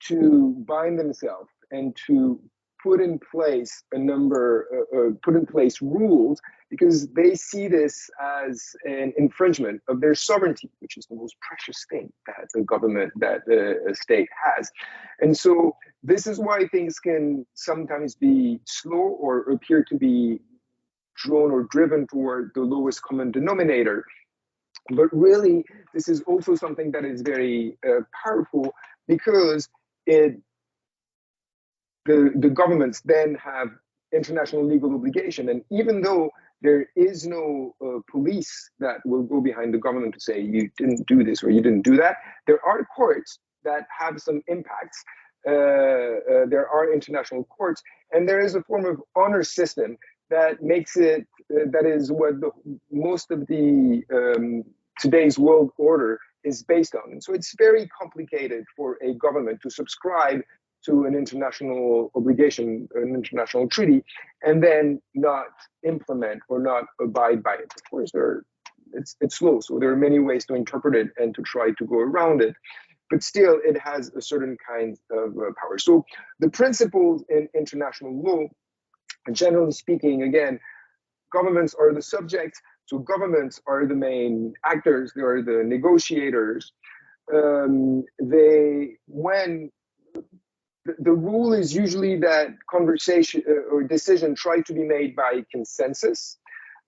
to bind themselves and to put in place rules because they see this as an infringement of their sovereignty, which is the most precious thing that a state has. And so this is why things can sometimes be slow or appear to be drawn or driven toward the lowest common denominator. But really, this is also something that is very powerful because the governments then have international legal obligation. And even though there is no police that will go behind the government to say you didn't do this or you didn't do that, there are courts that have some impacts. There are international courts, and there is a form of honor system that makes it, that is what most of the today's world order is based on. And so it's very complicated for a government to subscribe to an international obligation, an international treaty, and then not implement or not abide by it. Of course, it's slow, so there are many ways to interpret it and to try to go around it, but still it has a certain kind of power. So the principles in international law, generally speaking, again, governments are the subject, so governments are the main actors, they are the negotiators. The rule is usually that conversation or decision try to be made by consensus.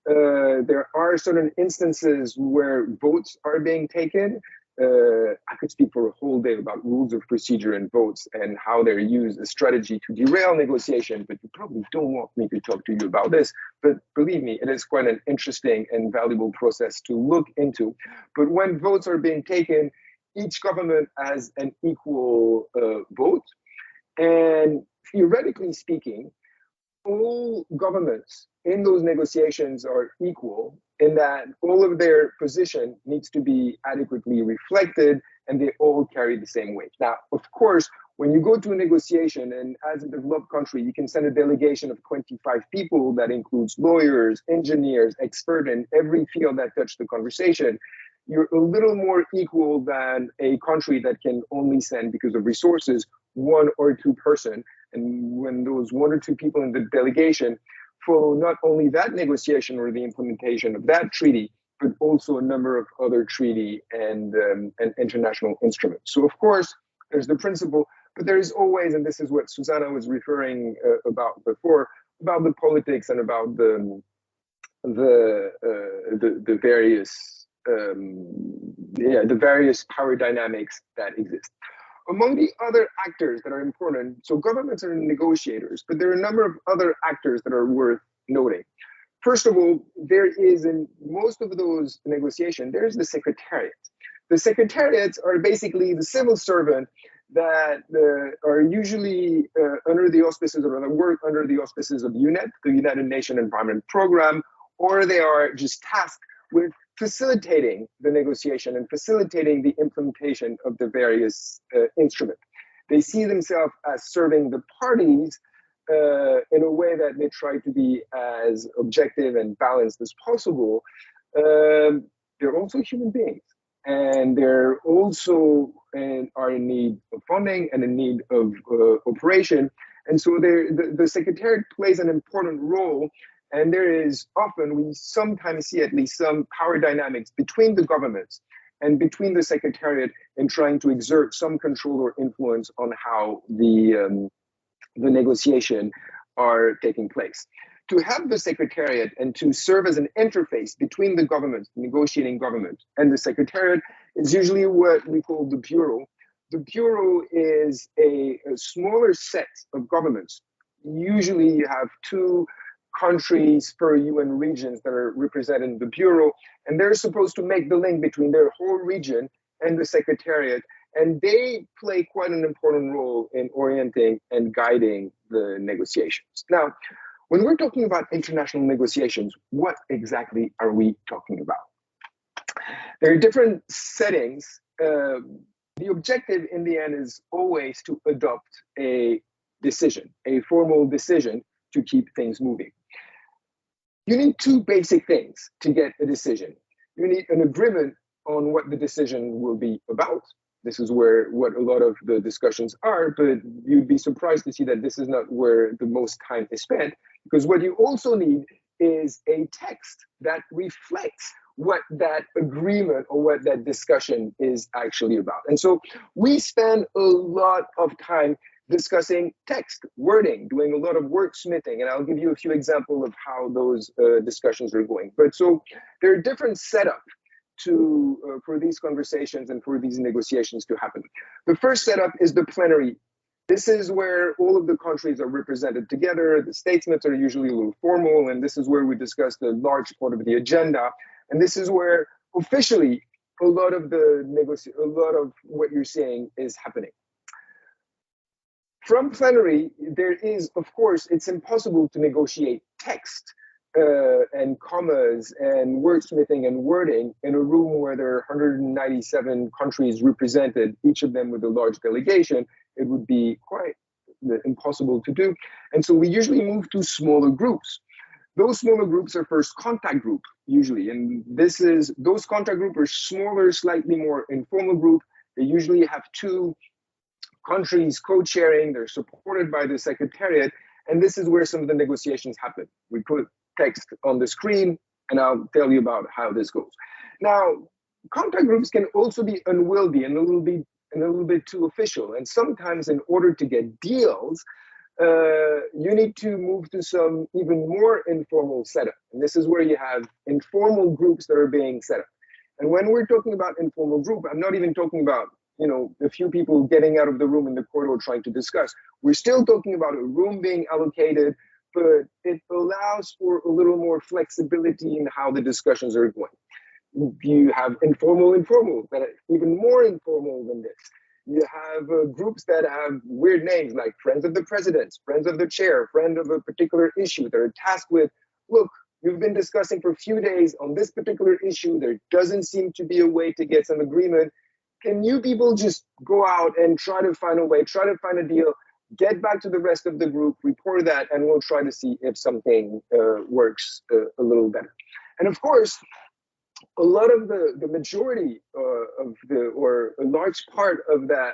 There are certain instances where votes are being taken. I could speak for a whole day about rules of procedure and votes and how they're used as strategy to derail negotiation, but you probably don't want me to talk to you about this. But believe me, it is quite an interesting and valuable process to look into. But when votes are being taken, each government has an equal vote. And theoretically speaking, all governments in those negotiations are equal in that all of their position needs to be adequately reflected and they all carry the same weight. Now, of course, when you go to a negotiation, and as a developed country, you can send a delegation of 25 people that includes lawyers, engineers, experts in every field that touch the conversation. you're a little more equal than a country that can only send, because of resources, 1 or 2 person. And when those 1 or 2 people in the delegation follow not only that negotiation or the implementation of that treaty, but also a number of other treaty and international instruments. So of course, there's the principle, but there is always, and this is what Susanna was referring about before, about the politics and about the various the various power dynamics that exist. Among the other actors that are important, so governments are negotiators, but there are a number of other actors that are worth noting. First of all, there is, in most of those negotiations, there's the secretariat. The secretariats are basically the civil servant that are usually under the auspices, or that work under the auspices of UNEP, the United Nations Environment Program, or they are just tasked with facilitating the negotiation and facilitating the implementation of the various instruments. They see themselves as serving the parties in a way that they try to be as objective and balanced as possible. They're also human beings, and they're also are in need of funding and in need of operation. And so the Secretariat plays an important role. And there is often, we sometimes see at least some power dynamics between the governments and between the Secretariat in trying to exert some control or influence on how the negotiation are taking place. To have the Secretariat and to serve as an interface between the government, negotiating government, and the Secretariat is usually what we call the Bureau. The Bureau is a smaller set of governments. Usually you have 2 countries per UN regions that are represented in the Bureau, and they're supposed to make the link between their whole region and the Secretariat, and they play quite an important role in orienting and guiding the negotiations. Now, when we're talking about international negotiations, what exactly are we talking about? There are different settings. The objective in the end is always to adopt a decision, a formal decision to keep things moving. You need 2 basic things to get a decision. You need an agreement on what the decision will be about. This is what a lot of the discussions are, but you'd be surprised to see that this is not where the most time is spent, because what you also need is a text that reflects what that agreement or what that discussion is actually about. And so we spend a lot of time discussing text, wording, doing a lot of wordsmithing, and I'll give you a few examples of how those discussions are going. But so there are different setups for these conversations and for these negotiations to happen. The first setup is the plenary. This is where all of the countries are represented together. The statements are usually a little formal, and this is where we discuss the large part of the agenda. And this is where officially a lot of what you're saying is happening. From plenary, there is, of course, it's impossible to negotiate text and commas and wordsmithing and wording in a room where there are 197 countries represented, each of them with a large delegation. It would be quite impossible to do. And so we usually move to smaller groups. Those smaller groups are first contact group, usually. And those contact groups are smaller, slightly more informal group. They usually have 2 countries co-chairing, they're supported by the Secretariat, and this is where some of the negotiations happen. We put text on the screen, and I'll tell you about how this goes. Now, contact groups can also be unwieldy and a little bit too official, and sometimes in order to get deals, you need to move to some even more informal setup, and this is where you have informal groups that are being set up. And when we're talking about informal group, I'm not even talking about a few people getting out of the room in the corridor trying to discuss. We're still talking about a room being allocated, but it allows for a little more flexibility in how the discussions are going. You have informal, that are even more informal than this. You have groups that have weird names like Friends of the President, Friends of the Chair, Friend of a particular issue that are tasked with, look, you've been discussing for a few days on this particular issue. There doesn't seem to be a way to get some agreement. Can you people just go out and try to find a way, try to find a deal, get back to the rest of the group, report that, and we'll try to see if something works a little better. And of course, a lot of the majority or a large part of that,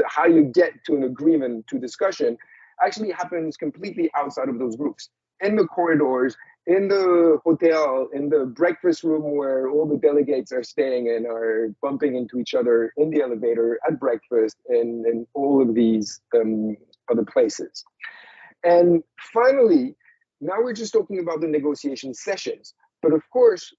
how you get to an agreement, to discussion, actually happens completely outside of those groups, in the corridors, in the hotel, in the breakfast room where all the delegates are staying and are bumping into each other, in the elevator, at breakfast, and all of these other places. And finally, now we're just talking about the negotiation sessions. But of course,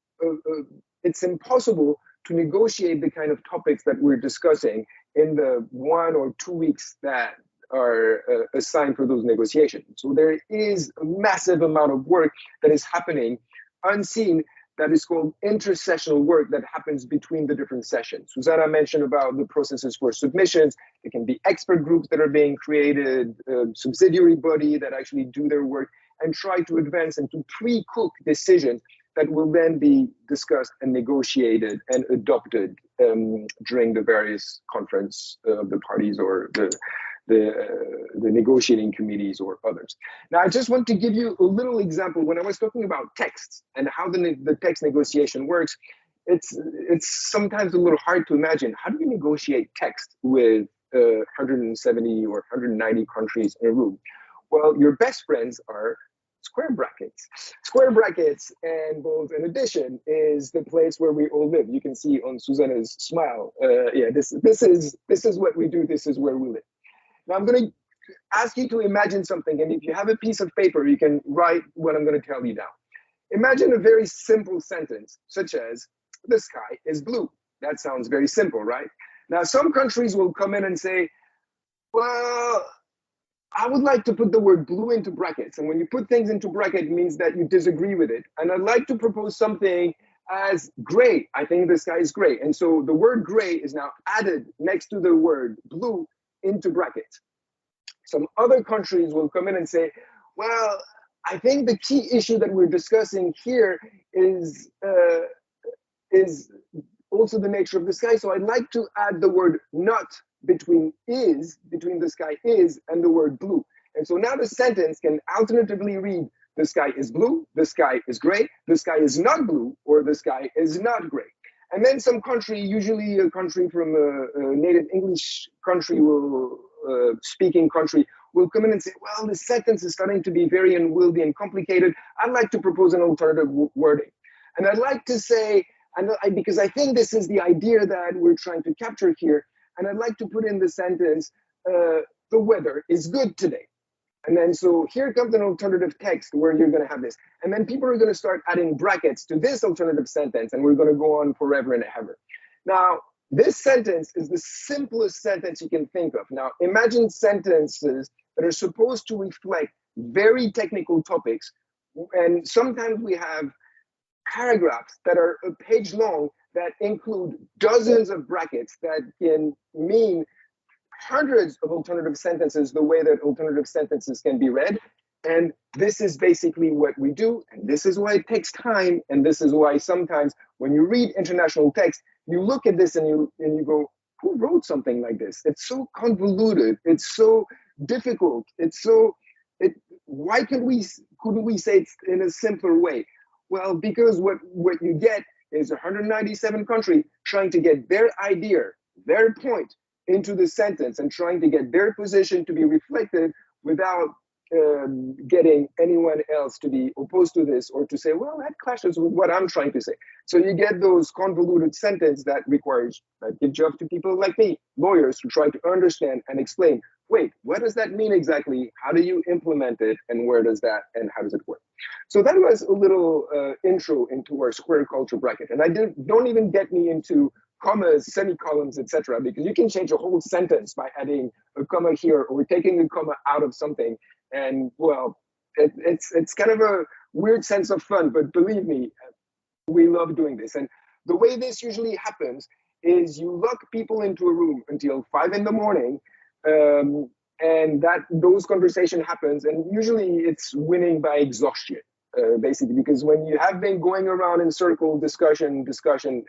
it's impossible to negotiate the kind of topics that we're discussing in the 1 or 2 weeks that are assigned for those negotiations. So there is a massive amount of work that is happening unseen, that is called intersessional work, that happens between the different sessions. Susanna mentioned about the processes for submissions. There can be expert groups that are being created, subsidiary body that actually do their work and try to advance and to pre-cook decisions that will then be discussed and negotiated and adopted during the various conference of the parties or the negotiating committees or others. Now, I just want to give you a little example. When I was talking about texts and how the text negotiation works, it's sometimes a little hard to imagine. How do you negotiate text with 170 or 190 countries in a room? Well, your best friends are square brackets. Square brackets and bold and addition is the place where we all live. You can see on Susanna's smile. Yeah, this is what we do. This is where we live. Now I'm going to ask you to imagine something, and if you have a piece of paper, you can write what I'm going to tell you down. Imagine a very simple sentence, such as, the sky is blue. That sounds very simple, right? Now, some countries will come in and say, well, I would like to put the word blue into brackets. And when you put things into bracket, it means that you disagree with it. And I'd like to propose something as gray. I think the sky is gray. And so the word gray is now added next to the word blue into brackets. Some other countries will come in and say, well, I think the key issue that we're discussing here is also the nature of the sky. So I'd like to add the word not between the sky is and the word blue. And so now the sentence can alternatively read, the sky is blue, the sky is gray, the sky is not blue, or the sky is not gray. And then some country, usually a country from a native English country, speaking country, will come in and say, well, the sentence is starting to be very unwieldy and complicated. I'd like to propose an alternative wording. And I'd like to say, because I think this is the idea that we're trying to capture here, and I'd like to put in the sentence, the weather is good today. And then so here comes an alternative text where you're going to have this. And then people are going to start adding brackets to this alternative sentence, and we're going to go on forever and ever. Now, this sentence is the simplest sentence you can think of. Now, imagine sentences that are supposed to reflect very technical topics. And sometimes we have paragraphs that are a page long that include dozens of brackets that can mean hundreds of alternative sentences the way that alternative sentences can be read. And this is basically what we do. And this is why it takes time. And this is why sometimes when you read international text, you look at this and you go, who wrote something like this? It's so convoluted. It's so difficult. Why couldn't we say it in a simpler way? Well, because what you get is 197 countries trying to get their idea, their point into the sentence and trying to get their position to be reflected without getting anyone else to be opposed to this or to say, well, that clashes with what I'm trying to say. So you get those convoluted sentences that requires a good job to people like me, lawyers, to try to understand and explain, wait, what does that mean exactly? How do you implement it? And where does that and how does it work? So that was a little intro into our square culture bracket. And don't even get me into commas, semicolons, etc., because you can change a whole sentence by adding a comma here or taking a comma out of something. And well, it's kind of a weird sense of fun, but believe me, we love doing this. And the way this usually happens is you lock people into a room until 5 a.m, and those conversation happens, and usually it's winning by exhaustion, basically, because when you have been going around in circle, discussion,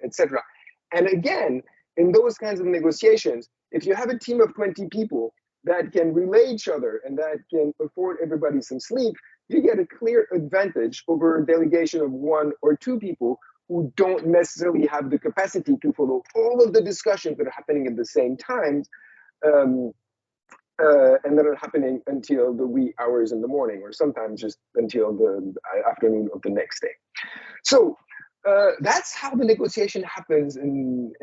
etc. And again, in those kinds of negotiations, if you have a team of 20 people that can relay each other and that can afford everybody some sleep, you get a clear advantage over a delegation of 1 or 2 people who don't necessarily have the capacity to follow all of the discussions that are happening at the same time, and that are happening until the wee hours in the morning, or sometimes just until the afternoon of the next day. So that's how the negotiation happens in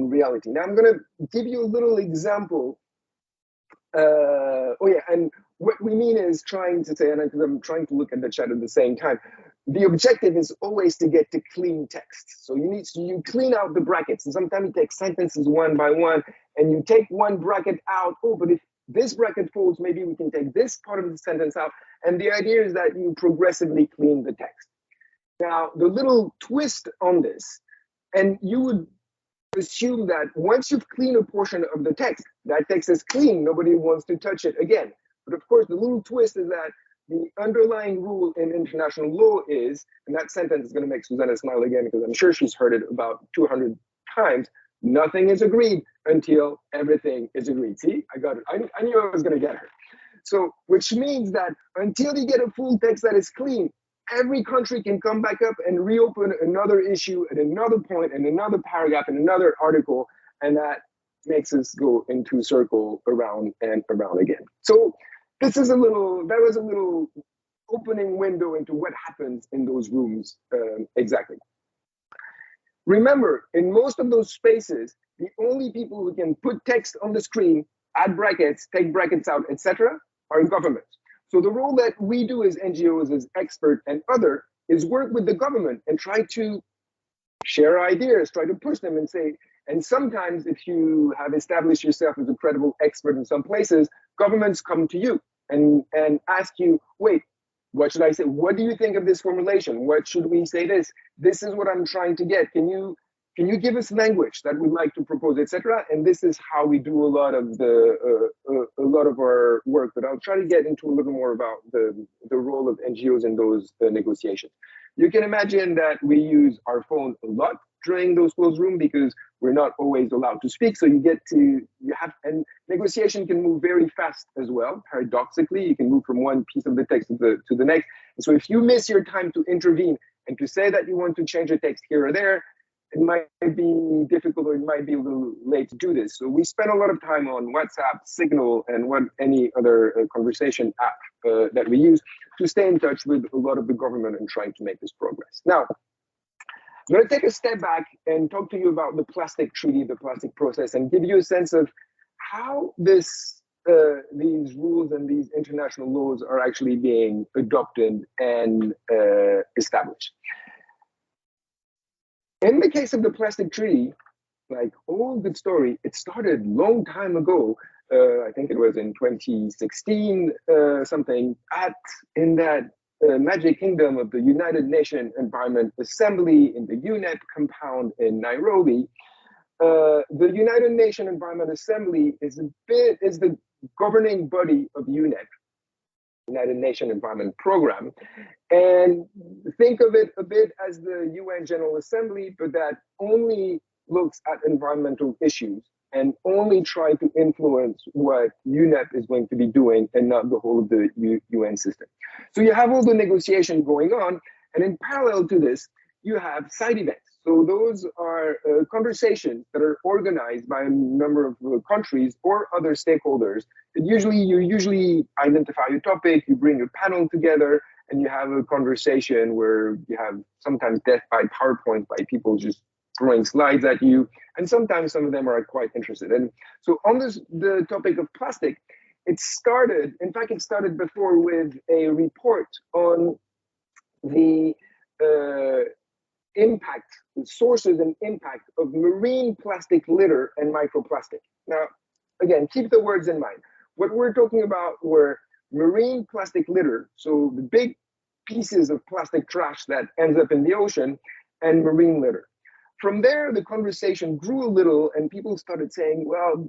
reality. Now I'm going to give you a little example. Oh yeah, and what we mean is trying to say, and I'm trying to look at the chat at the same time, the objective is always to get to clean text. So you clean out the brackets, and sometimes you take sentences one by one, and you take one bracket out. Oh, but if this bracket falls, maybe we can take this part of the sentence out. And the idea is that you progressively clean the text. Now, the little twist on this, and you would assume that once you've cleaned a portion of the text, that text is clean, nobody wants to touch it again. But of course, the little twist is that the underlying rule in international law is, and that sentence is going to make Susanna smile again because I'm sure she's heard it about 200 times, nothing is agreed until everything is agreed. See, I got it. I knew I was going to get her. So, which means that until you get a full text that is clean, every country can come back up and reopen another issue at another point in another paragraph in another article, and that makes us go into circle around and around again. So that was a little opening window into what happens in those rooms exactly. Remember, in most of those spaces, the only people who can put text on the screen, add brackets, take brackets out, etc., are governments. So the role that we do as NGOs, as expert and other, is work with the government and try to share ideas, try to push them and say, and sometimes if you have established yourself as a credible expert in some places, governments come to you and ask you, wait, what should I say? What do you think of this formulation? What should we say this? This is what I'm trying to get. Can you give us language that we'd like to propose, etc.? And this is how we do a lot of our work. But I'll try to get into a little more about the role of NGOs in those negotiations. You can imagine that we use our phone a lot during those closed rooms because we're not always allowed to speak. So and negotiation can move very fast as well. Paradoxically, you can move from one piece of the text to the next. And so if you miss your time to intervene and to say that you want to change a text here or there, it might be difficult or it might be a little late to do this. So we spend a lot of time on WhatsApp, Signal, and any other conversation app that we use to stay in touch with a lot of the government and trying to make this progress. Now, I'm going to take a step back and talk to you about the plastic treaty, the plastic process, and give you a sense of how these rules and these international laws are actually being adopted and established. In the case of the plastic treaty, like all good story, it started a long time ago. I think it was in 2016, in that magic kingdom of the United Nations Environment Assembly in the UNEP compound in Nairobi. The United Nations Environment Assembly is the governing body of UNEP, United Nations Environment Program. And think of it a bit as the UN General Assembly, but that only looks at environmental issues and only try to influence what UNEP is going to be doing and not the whole of the UN system. So you have all the negotiation going on, and in parallel to this, you have side events. So those are conversations that are organized by a number of countries or other stakeholders. And you usually identify a topic, you bring a panel together, and you have a conversation where you have sometimes death by PowerPoint by people just throwing slides at you, and sometimes some of them are quite interested. And so on the topic of plastic, it started before with a report on the impact, the sources and impact of marine plastic litter and microplastic. Now, again, keep the words in mind. What we're talking about were marine plastic litter, so the big pieces of plastic trash that ends up in the ocean, and marine litter. From there, the conversation grew a little and people started saying, well,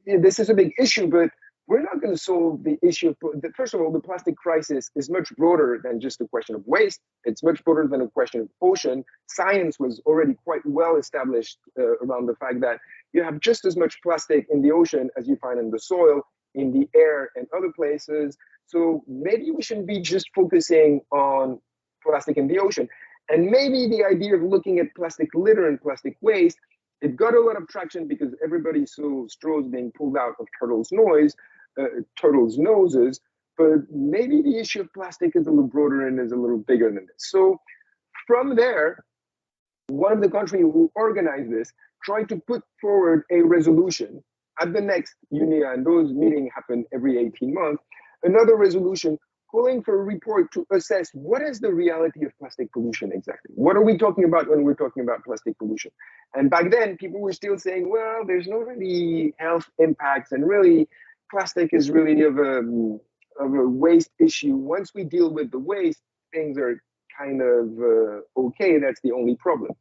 this is a big issue, but we're not going to solve the issue. First of all, the plastic crisis is much broader than just a question of waste. It's much broader than a question of ocean. Science was already quite well established around the fact that you have just as much plastic in the ocean as you find in the soil, in the air, and other places. So maybe we shouldn't be just focusing on plastic in the ocean. And maybe the idea of looking at plastic litter and plastic waste, it got a lot of traction because everybody saw straws being pulled out of turtles' noses, but maybe the issue of plastic is a little broader and is a little bigger than this. So from there, one of the countries who organized this tried to put forward a resolution at the next UNEA, and those meetings happen every 18 months, another resolution calling for a report to assess what is the reality of plastic pollution exactly. What are we talking about when we're talking about plastic pollution? And back then, people were still saying, well, there's no really health impacts, and really plastic is really of a waste issue. Once we deal with the waste, things are kind of okay. That's the only problem.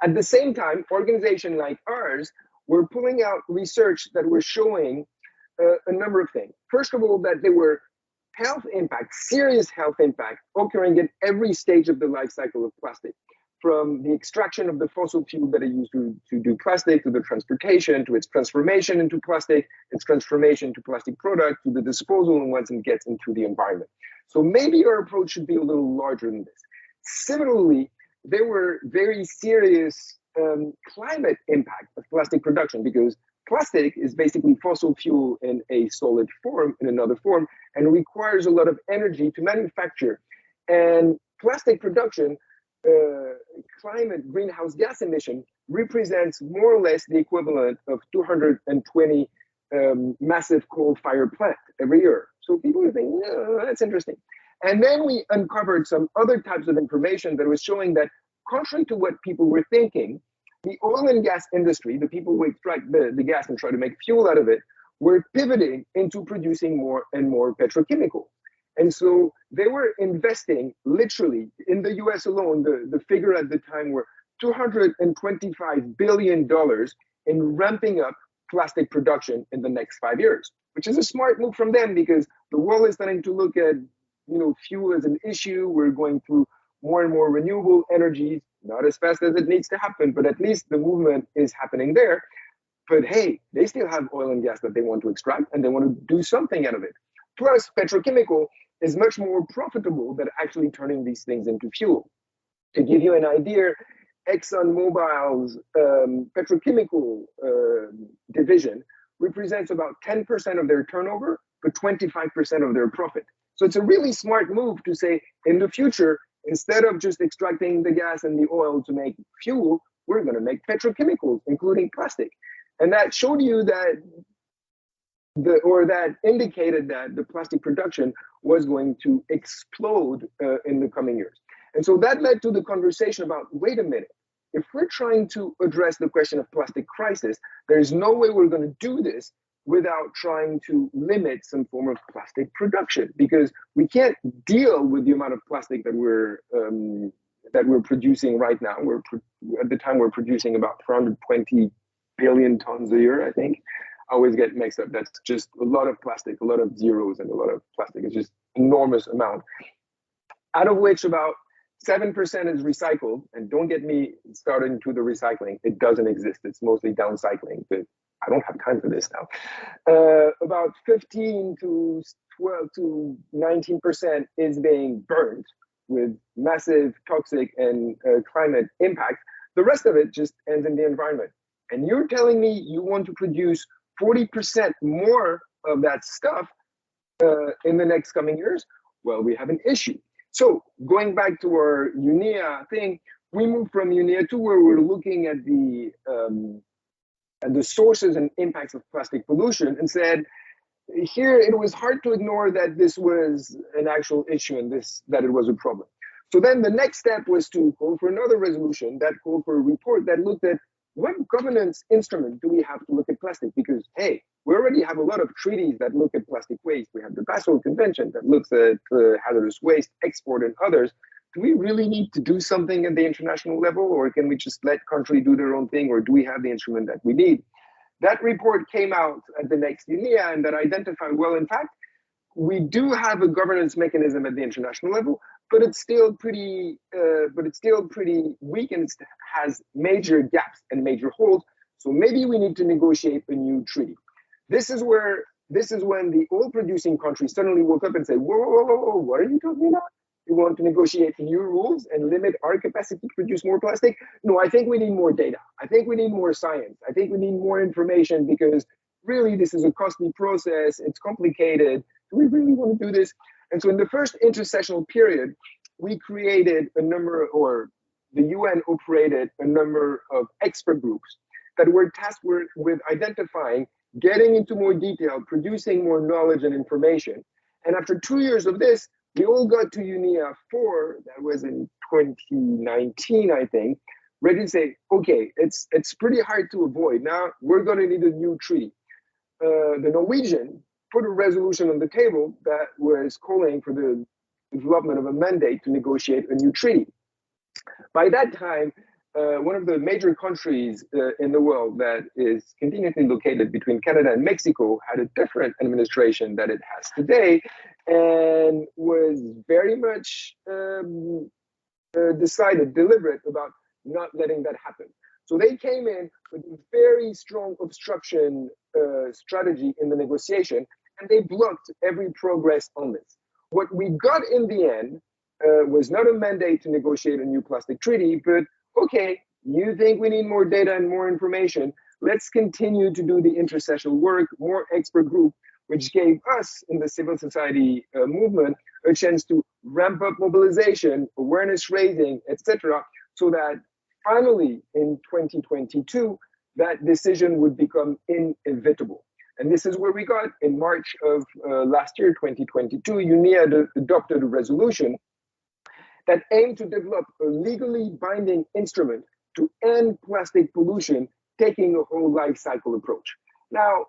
At the same time, organizations like ours were pulling out research that were showing a number of things. First of all, that there were health impact, serious health impact occurring at every stage of the life cycle of plastic, from the extraction of the fossil fuel that are used to do plastic, to the transportation, to its transformation into plastic, its transformation to plastic product, to the disposal, and once it gets into the environment. So maybe our approach should be a little larger than this. Similarly, there were very serious climate impact of plastic production, because plastic is basically fossil fuel in a solid form, in another form, and requires a lot of energy to manufacture. And plastic production, climate greenhouse gas emission, represents more or less the equivalent of 220 massive coal-fired plants every year. So people are thinking, oh, that's interesting. And then we uncovered some other types of information that was showing that, contrary to what people were thinking, the oil and gas industry, the people who extract the gas and try to make fuel out of it, were pivoting into producing more and more petrochemicals. And so they were investing literally, in the US alone, the figure at the time were $225 billion in ramping up plastic production in the next 5 years, which is a smart move from them, because the world is starting to look at fuel as an issue. We're going through more and more renewable energies, not as fast as it needs to happen, but at least the movement is happening there. But hey, they still have oil and gas that they want to extract, and they want to do something out of it. Plus, petrochemical is much more profitable than actually turning these things into fuel. To give you an idea, ExxonMobil's petrochemical division represents about 10% of their turnover, but 25% of their profit. So it's a really smart move to say, in the future, instead of just extracting the gas and the oil to make fuel, we're going to make petrochemicals, including plastic. And that showed you that, that indicated that the plastic production was going to explode in the coming years. And so that led to the conversation about, wait a minute, if we're trying to address the question of plastic crisis, there's no way we're going to do this without trying to limit some form of plastic production, because we can't deal with the amount of plastic that we're producing right now. At the time, we're producing about 420 billion tons a year, I think. I always get mixed up. That's just a lot of plastic, a lot of zeros, and a lot of plastic. It's just enormous amount, out of which about 7% is recycled. And don't get me started into the recycling. It doesn't exist. It's mostly downcycling. But I don't have time for this now. About 15 to 12 to 19% is being burned with massive toxic and climate impact. The rest of it just ends in the environment. And you're telling me you want to produce 40% more of that stuff in the next coming years? Well, we have an issue. So going back to our UNEA thing, we moved from UNEA to where we're looking at the sources and impacts of plastic pollution, and said, here it was hard to ignore that this was an actual issue and that it was a problem. So then the next step was to call for another resolution that called for a report that looked at what governance instrument do we have to look at plastic? Because, hey, we already have a lot of treaties that look at plastic waste. We have the Basel Convention that looks at hazardous waste, export, and others. Do we really need to do something at the international level, or can we just let countries do their own thing, or do we have the instrument that we need? That report came out at the next UNEA, and that identified, well, in fact, we do have a governance mechanism at the international level, but it's still pretty weak, and it has major gaps and major holes. So maybe we need to negotiate a new treaty. This is when the oil producing countries suddenly woke up and said, whoa, what are you talking about? We want to negotiate new rules and limit our capacity to produce more plastic. No, I think we need more data. I think we need more science. I think we need more information, because really this is a costly process. It's complicated. Do we really want to do this? And so in the first intersessional period, we created a number, or the UN operated a number of expert groups that were tasked with identifying, getting into more detail, producing more knowledge and information. And after 2 years of this, we all got to UNIA 4, that was in 2019, I think, ready to say, okay, it's pretty hard to avoid. Now we're going to need a new treaty. The Norwegian put a resolution on the table that was calling for the development of a mandate to negotiate a new treaty. By that time, one of the major countries in the world that is conveniently located between Canada and Mexico had a different administration that it has today, and was very much deliberate about not letting that happen. So they came in with a very strong obstruction strategy in the negotiation, and they blocked every progress on this. What we got in the end was not a mandate to negotiate a new plastic treaty, but okay, you think we need more data and more information, let's continue to do the intersessional work, more expert group, which gave us in the civil society movement a chance to ramp up mobilization, awareness raising, etc., so that finally in 2022, that decision would become inevitable. And this is where we got in March of last year, 2022, UNIA adopted a resolution that aimed to develop a legally binding instrument to end plastic pollution, taking a whole life cycle approach. Now,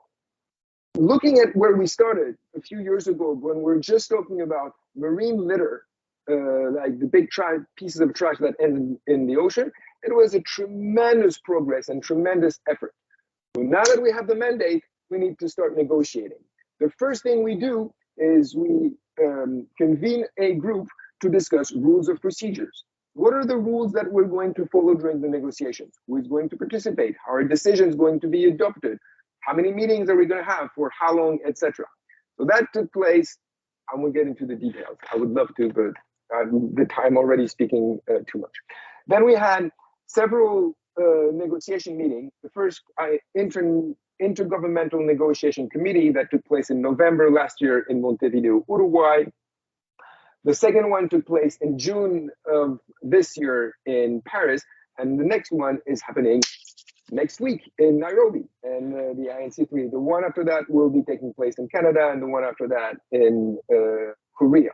looking at where we started a few years ago, when we're just talking about marine litter, like the big pieces of trash that end in the ocean, it was a tremendous progress and tremendous effort. So now that we have the mandate, we need to start negotiating. The first thing we do is we convene a group to discuss rules of procedures. What are the rules that we're going to follow during the negotiations? Who is going to participate? How are decisions going to be adopted? How many meetings are we going to have for how long, etc. So that took place. I won't get into the details. I would love to, but the time already speaking too much. Then we had several negotiation meetings. The first intergovernmental negotiation committee that took place in November last year in Montevideo, Uruguay. The second one took place in June of this year in Paris, and the next one is happening next week in Nairobi, and the INC3. The one after that will be taking place in Canada, and the one after that in Korea.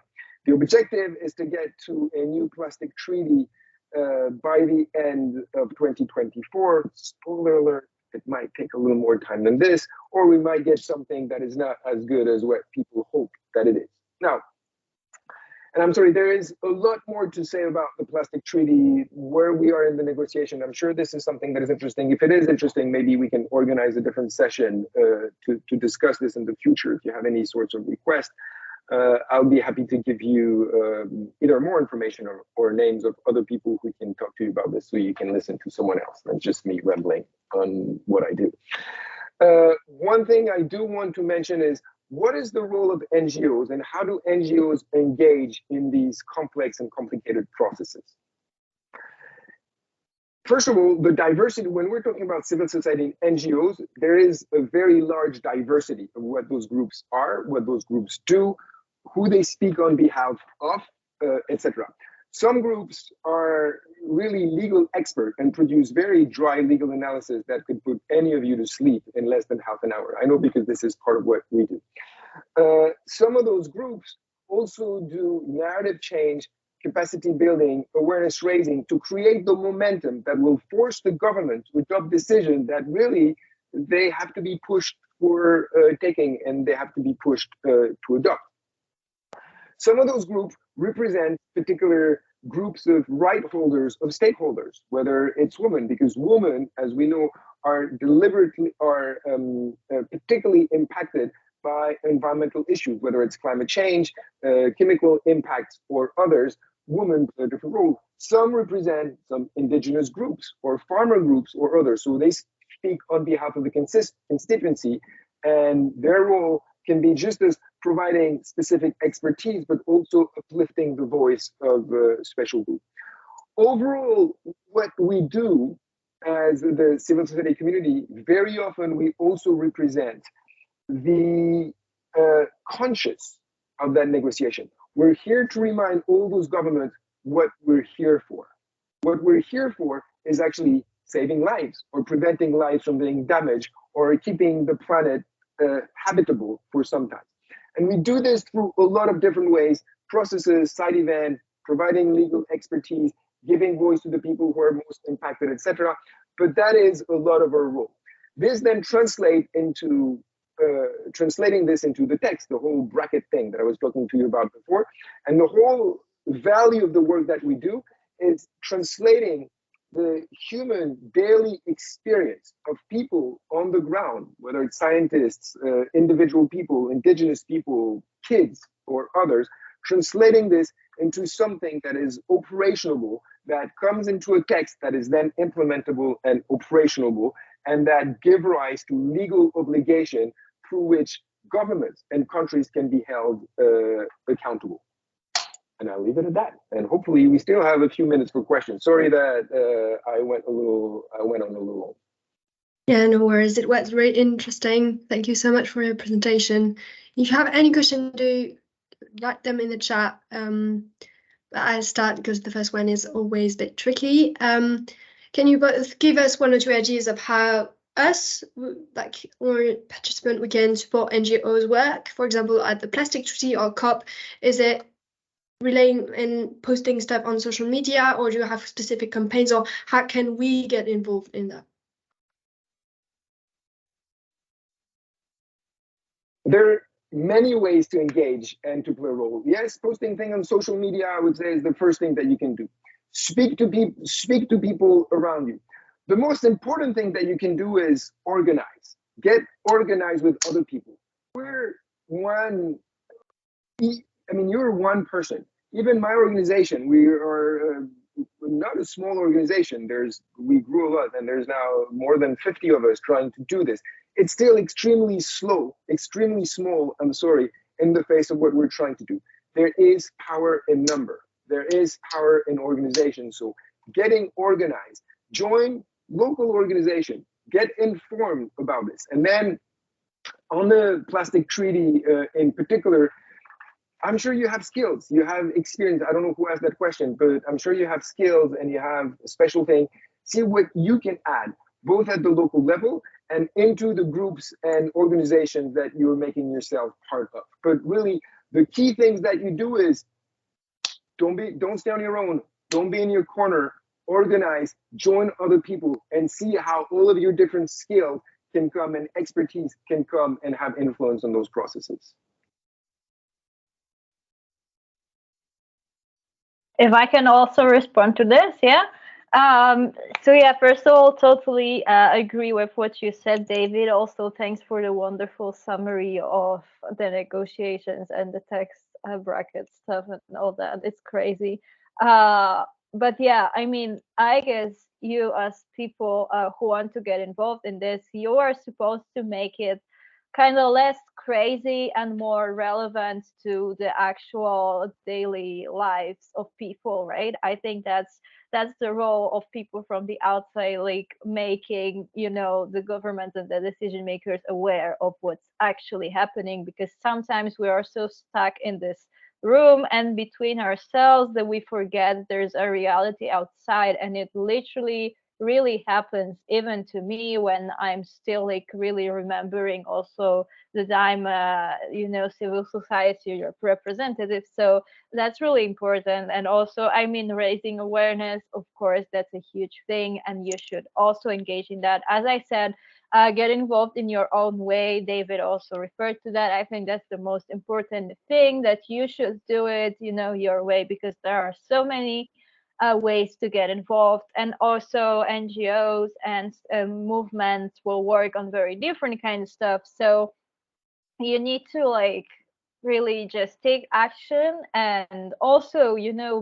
The objective is to get to a new plastic treaty by the end of 2024. Spoiler alert, it might take a little more time than this, or we might get something that is not as good as what people hope that it is. Now, and I'm sorry, there is a lot more to say about the plastic treaty, where we are in the negotiation. I'm sure this is something that is interesting. If it is interesting, maybe we can organize a different session to discuss this in the future. If you have any sorts of requests, I'll be happy to give you either more information or names of other people who can talk to you about this, so you can listen to someone else, not just me rambling on what I do. One thing I do want to mention is, what is the role of NGOs, and how do NGOs engage in these complex and complicated processes? First of all, the diversity, when we're talking about civil society and NGOs, there is a very large diversity of what those groups are, what those groups do, who they speak on behalf of, etc. Some groups are really legal expert and produce very dry legal analysis that could put any of you to sleep in less than half an hour. I know, because this is part of what we do. Some of those groups also do narrative change, capacity building, awareness raising to create the momentum that will force the government to adopt decisions that really they have to be pushed for taking, and they have to be pushed to adopt. Some of those groups represent particular groups of right holders, of stakeholders, whether it's women, because women, as we know, are particularly impacted by environmental issues, whether it's climate change, chemical impacts, or others. Women play a different role. Some represent some indigenous groups or farmer groups or others, so they speak on behalf of the constituency, and their role can be just as providing specific expertise, but also uplifting the voice voice of special groups. Overall, what we do as the civil society community, very often we also represent the conscience of that negotiation. We're here to remind all those governments what we're here for. What we're here for is actually saving lives or preventing lives from being damaged or keeping the planet habitable for some time. And we do this through a lot of different ways, processes, side events, providing legal expertise, giving voice to the people who are most impacted, etc. But that is a lot of our role. This then translating this into the text, the whole bracket thing that I was talking to you about before. And the whole value of the work that we do is translating the human daily experience of people on the ground, whether it's scientists, individual people, indigenous people, kids, or others, translating this into something that is operationable, that comes into a text that is then implementable and operationable, and that give rise to legal obligation through which governments and countries can be held accountable. And I'll leave it at that. And hopefully we still have a few minutes for questions. Sorry that I went on a little. Yeah, no worries. It was very interesting. Thank you so much for your presentation. If you have any question, do write them in the chat. I'll start because the first one is always a bit tricky. Can you both give us one or two ideas of how us, like or participant, we can support NGOs work? For example, at the Plastic Treaty or COP, is it relaying and posting stuff on social media, or do you have specific campaigns, or how can we get involved in that? There are many ways to engage and to play a role. Yes, posting things on social media, I would say, is the first thing that you can do. Speak to people around you. The most important thing that you can do is organize. Get organized with other people. You're one person. Even my organization, we are not a small organization. We grew a lot, and there's now more than 50 of us trying to do this. It's still extremely small, in the face of what we're trying to do. There is power in number. There is power in organization. So getting organized, join local organization, get informed about this. And then on the plastic treaty in particular, I'm sure you have skills, you have experience. I don't know who asked that question, but I'm sure you have skills and you have a special thing. See what you can add, both at the local level and into the groups and organizations that you're making yourself part of. But really, the key things that you do is don't stay on your own, don't be in your corner, organize, join other people, and see how all of your different skills can come and expertise can come and have influence on those processes. If I can also respond to this, yeah. So yeah, first of all, totally agree with what you said, David. Also, thanks for the wonderful summary of the negotiations and the text bracket stuff and all that. It's crazy. But yeah, I mean, I guess you as people who want to get involved in this, you are supposed to make it kind of less crazy and more relevant to the actual daily lives of people, right? I think that's the role of people from the outside, like making, the government and the decision makers aware of what's actually happening, because sometimes we are so stuck in this room and between ourselves that we forget there's a reality outside, and it literally really happens even to me when I'm still like really remembering also that I'm civil society representative. So that's really important. And also, I mean, raising awareness, of course, that's a huge thing, and you should also engage in that. As I said, get involved in your own way. David also referred to that. I think that's the most important thing, that you should do it, your way, because there are so many ways to get involved. And also NGOs and movements will work on very different kind of stuff. So you need to really just take action, and also,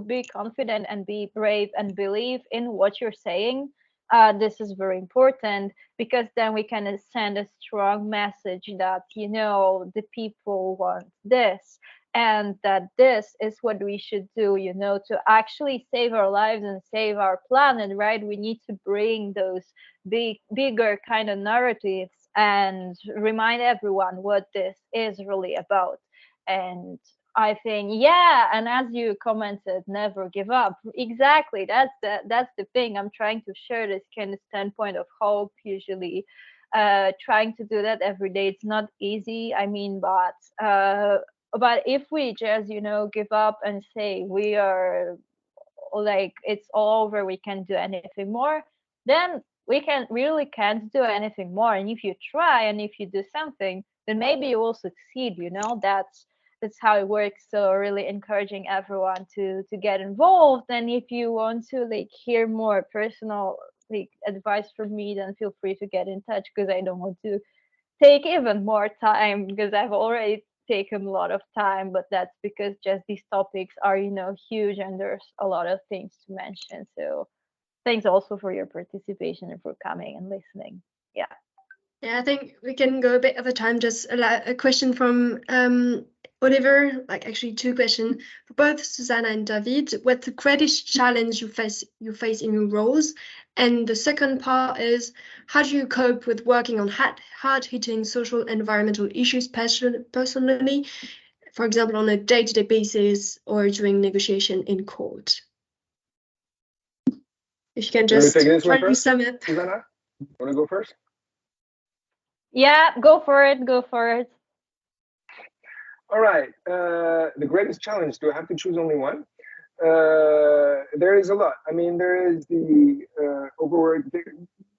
be confident and be brave and believe in what you're saying. This is very important, because then we can send a strong message that, the people want this. and that this is what we should do, you know, to actually save our lives and save our planet, right? We need to bring those bigger kind of narratives and remind everyone what this is really about. And I think, yeah, and as you commented, never give up. Exactly. That's the thing. I'm trying to share this kind of standpoint of hope usually. Trying to do that every day. It's not easy. I mean, but if we just, you know, give up and say we are like it's all over, we can't do anything more, then we can't do anything more. And if you try and if you do something, then maybe you will succeed, you know. That's how it works. So really encouraging everyone to get involved. And if you want to like hear more personal like advice from me, then feel free to get in touch, because I don't want to take even more time, because I've already taken a lot of time, but that's because just these topics are, you know, huge and there's a lot of things to mention. So thanks also for your participation and for coming and listening. Yeah. Yeah, I think we can go a bit of a time. Just a question from Oliver, like actually two questions for both Susanna and David. What's the greatest challenge you face in your roles? And the second part is, how do you cope with working on hard-hitting social environmental issues personally, for example, on a day-to-day basis or during negotiation in court? If you can just try to sum it. Susanna, want to go first? Yeah, go for it. Go for it. All right. The greatest challenge, do I have to choose only one? There is a lot. I mean, there is the overwork.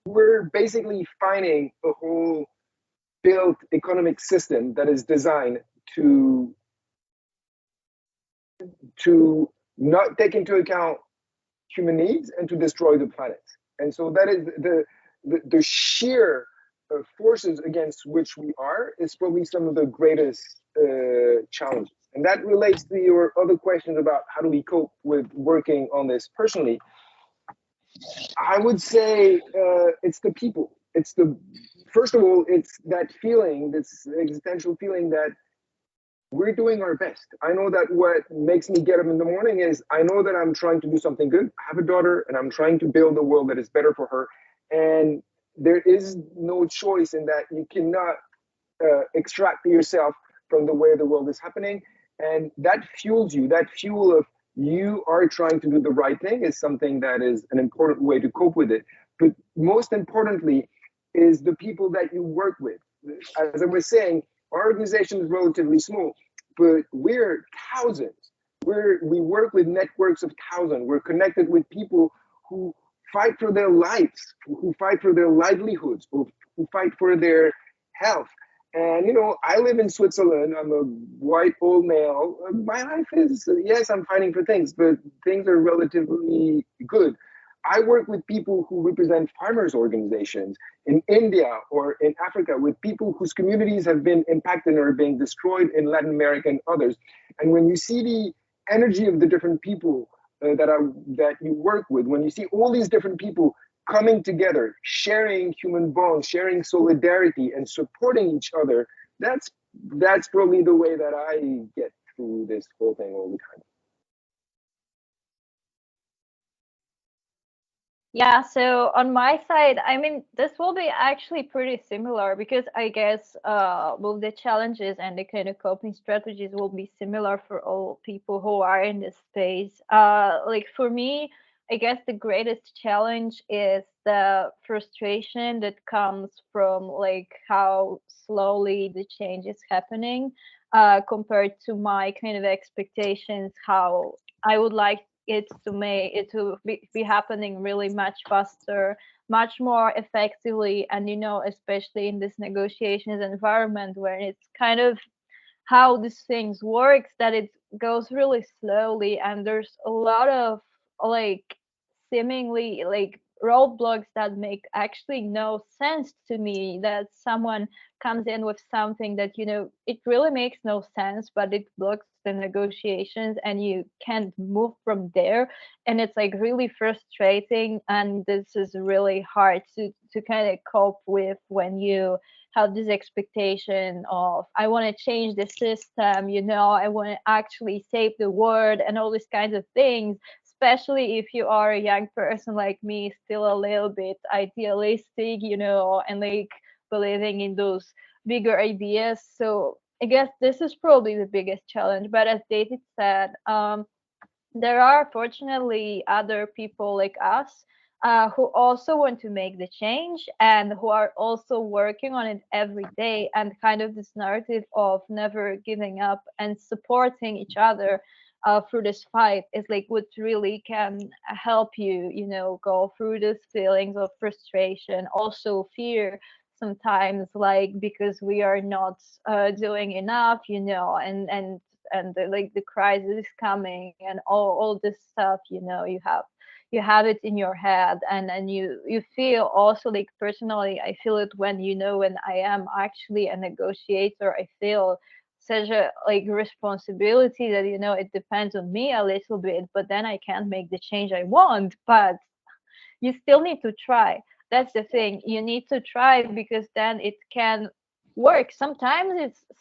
We're basically finding a whole built economic system that is designed to not take into account human needs and to destroy the planet. And so that is the sheer forces against which we are is probably some of the greatest challenges. And that relates to your other questions about how do we cope with working on this personally. I would say it's the people. First of all, it's that feeling, this existential feeling that we're doing our best. I know that what makes me get up in the morning is I know that I'm trying to do something good. I have a daughter and I'm trying to build a world that is better for her. And there is no choice in that. You cannot extract yourself from the way the world is happening. And that fuels you. That fuel of you are trying to do the right thing is something that is an important way to cope with it. But most importantly is the people that you work with. As I was saying, our organization is relatively small, but we're thousands. We work with networks of thousands. We're connected with people who fight for their lives, who fight for their livelihoods, who fight for their health. And, you know, I live in Switzerland. I'm a white old male. My life is, yes, I'm fighting for things, but things are relatively good. I work with people who represent farmers' organizations in India or in Africa, with people whose communities have been impacted or are being destroyed in Latin America and others. And when you see the energy of the different people that you work with, when you see all these different people coming together, sharing human bonds, sharing solidarity, and supporting each other, that's probably the way that I get through this whole thing all the time. Yeah, so on my side, I mean, this will be actually pretty similar, because I guess both the challenges and the kind of coping strategies will be similar for all people who are in this space. Like for me, I guess the greatest challenge is the frustration that comes from like how slowly the change is happening, compared to my kind of expectations, how I would like it to be happening really much faster, much more effectively. And you know, especially in this negotiations environment where it's kind of how these things works, that it goes really slowly and there's a lot of like seemingly like roadblocks that make actually no sense to me, that someone comes in with something that, you know, it really makes no sense, but it blocks the negotiations and you can't move from there. And it's like really frustrating, and this is really hard to kind of cope with when you have this expectation of, I want to change the system, you know, I want to actually save the world and all these kinds of things, especially if you are a young person like me, still a little bit idealistic, you know, and like believing in those bigger ideas. So I guess this is probably the biggest challenge. But as David said, there are fortunately other people like us who also want to make the change and who are also working on it every day. And kind of this narrative of never giving up and supporting each other through this fight is like what really can help you, you know, go through those feelings of frustration, also fear sometimes, like because we are not doing enough, you know, and like the crisis is coming and all this stuff, you know, you have it in your head, and you feel also, like personally I feel it when, you know, when I am actually a negotiator, I feel such a like responsibility that, you know, it depends on me a little bit, but then I can't make the change I want, but you still need to try. That's the thing, you need to try, because then it can work. Sometimes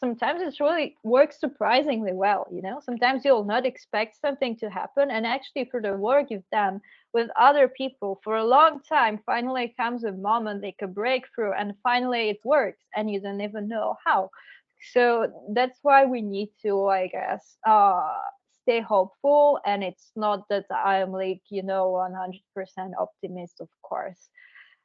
it's really works surprisingly well, you know. Sometimes you'll not expect something to happen, and actually through the work you've done with other people for a long time, finally comes a moment, like a breakthrough, and finally it works and you don't even know how. So that's why we need to, I guess, stay hopeful. And it's not that I'm like, you know, 100% optimist, of course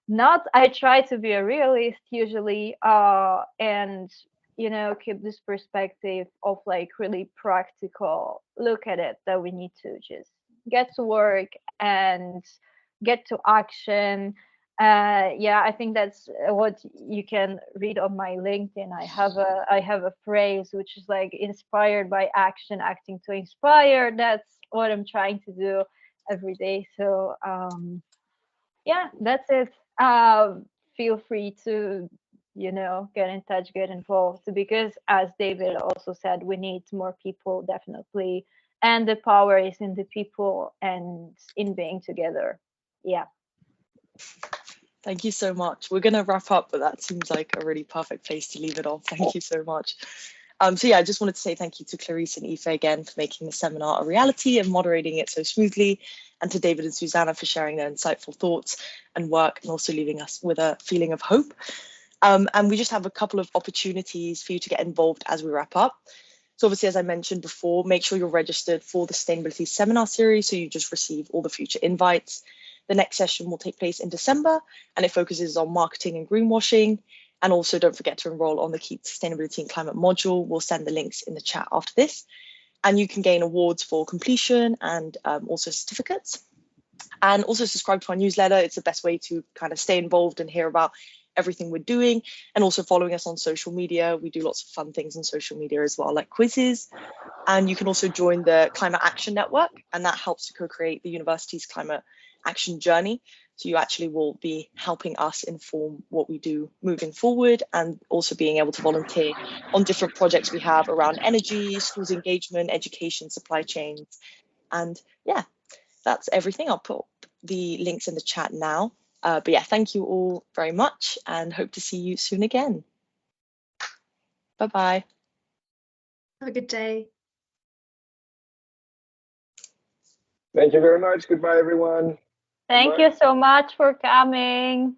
not. I try to be a realist usually, and you know, keep this perspective of like really practical look at it, that we need to just get to work and get to action. Yeah, I think that's what you can read on my LinkedIn. I have a phrase which is like, inspired by action, acting to inspire. That's what I'm trying to do every day. So yeah, that's it. Feel free to, you know, get in touch, get involved, because as David also said, we need more people, definitely, and the power is in the people and in being together. Yeah. Thank you so much. We're going to wrap up, but that seems like a really perfect place to leave it off. Thank you so much. So yeah, I just wanted to say thank you to Clarice and Aoife again for making the seminar a reality and moderating it so smoothly, and to David and Susanna for sharing their insightful thoughts and work, and also leaving us with a feeling of hope. And we just have a couple of opportunities for you to get involved as we wrap up. So obviously, as I mentioned before, make sure you're registered for the Sustainability Seminar Series so you just receive all the future invites. The next session will take place in December, and it focuses on marketing and greenwashing. And also don't forget to enroll on the Keep Sustainability and Climate module. We'll send the links in the chat after this. And you can gain awards for completion and also certificates. And also subscribe to our newsletter. It's the best way to kind of stay involved and hear about everything we're doing. And also following us on social media. We do lots of fun things on social media as well, like quizzes. And you can also join the Climate Action Network, and that helps to co-create the university's climate action journey. So you actually will be helping us inform what we do moving forward, and also being able to volunteer on different projects we have around energy, schools engagement, education, supply chains. And yeah, that's everything. I'll put the links in the chat now. But yeah, thank you all very much, and hope to see you soon again. Bye-bye. Have a good day. Thank you very much. Goodbye, everyone. Thank you so much for coming.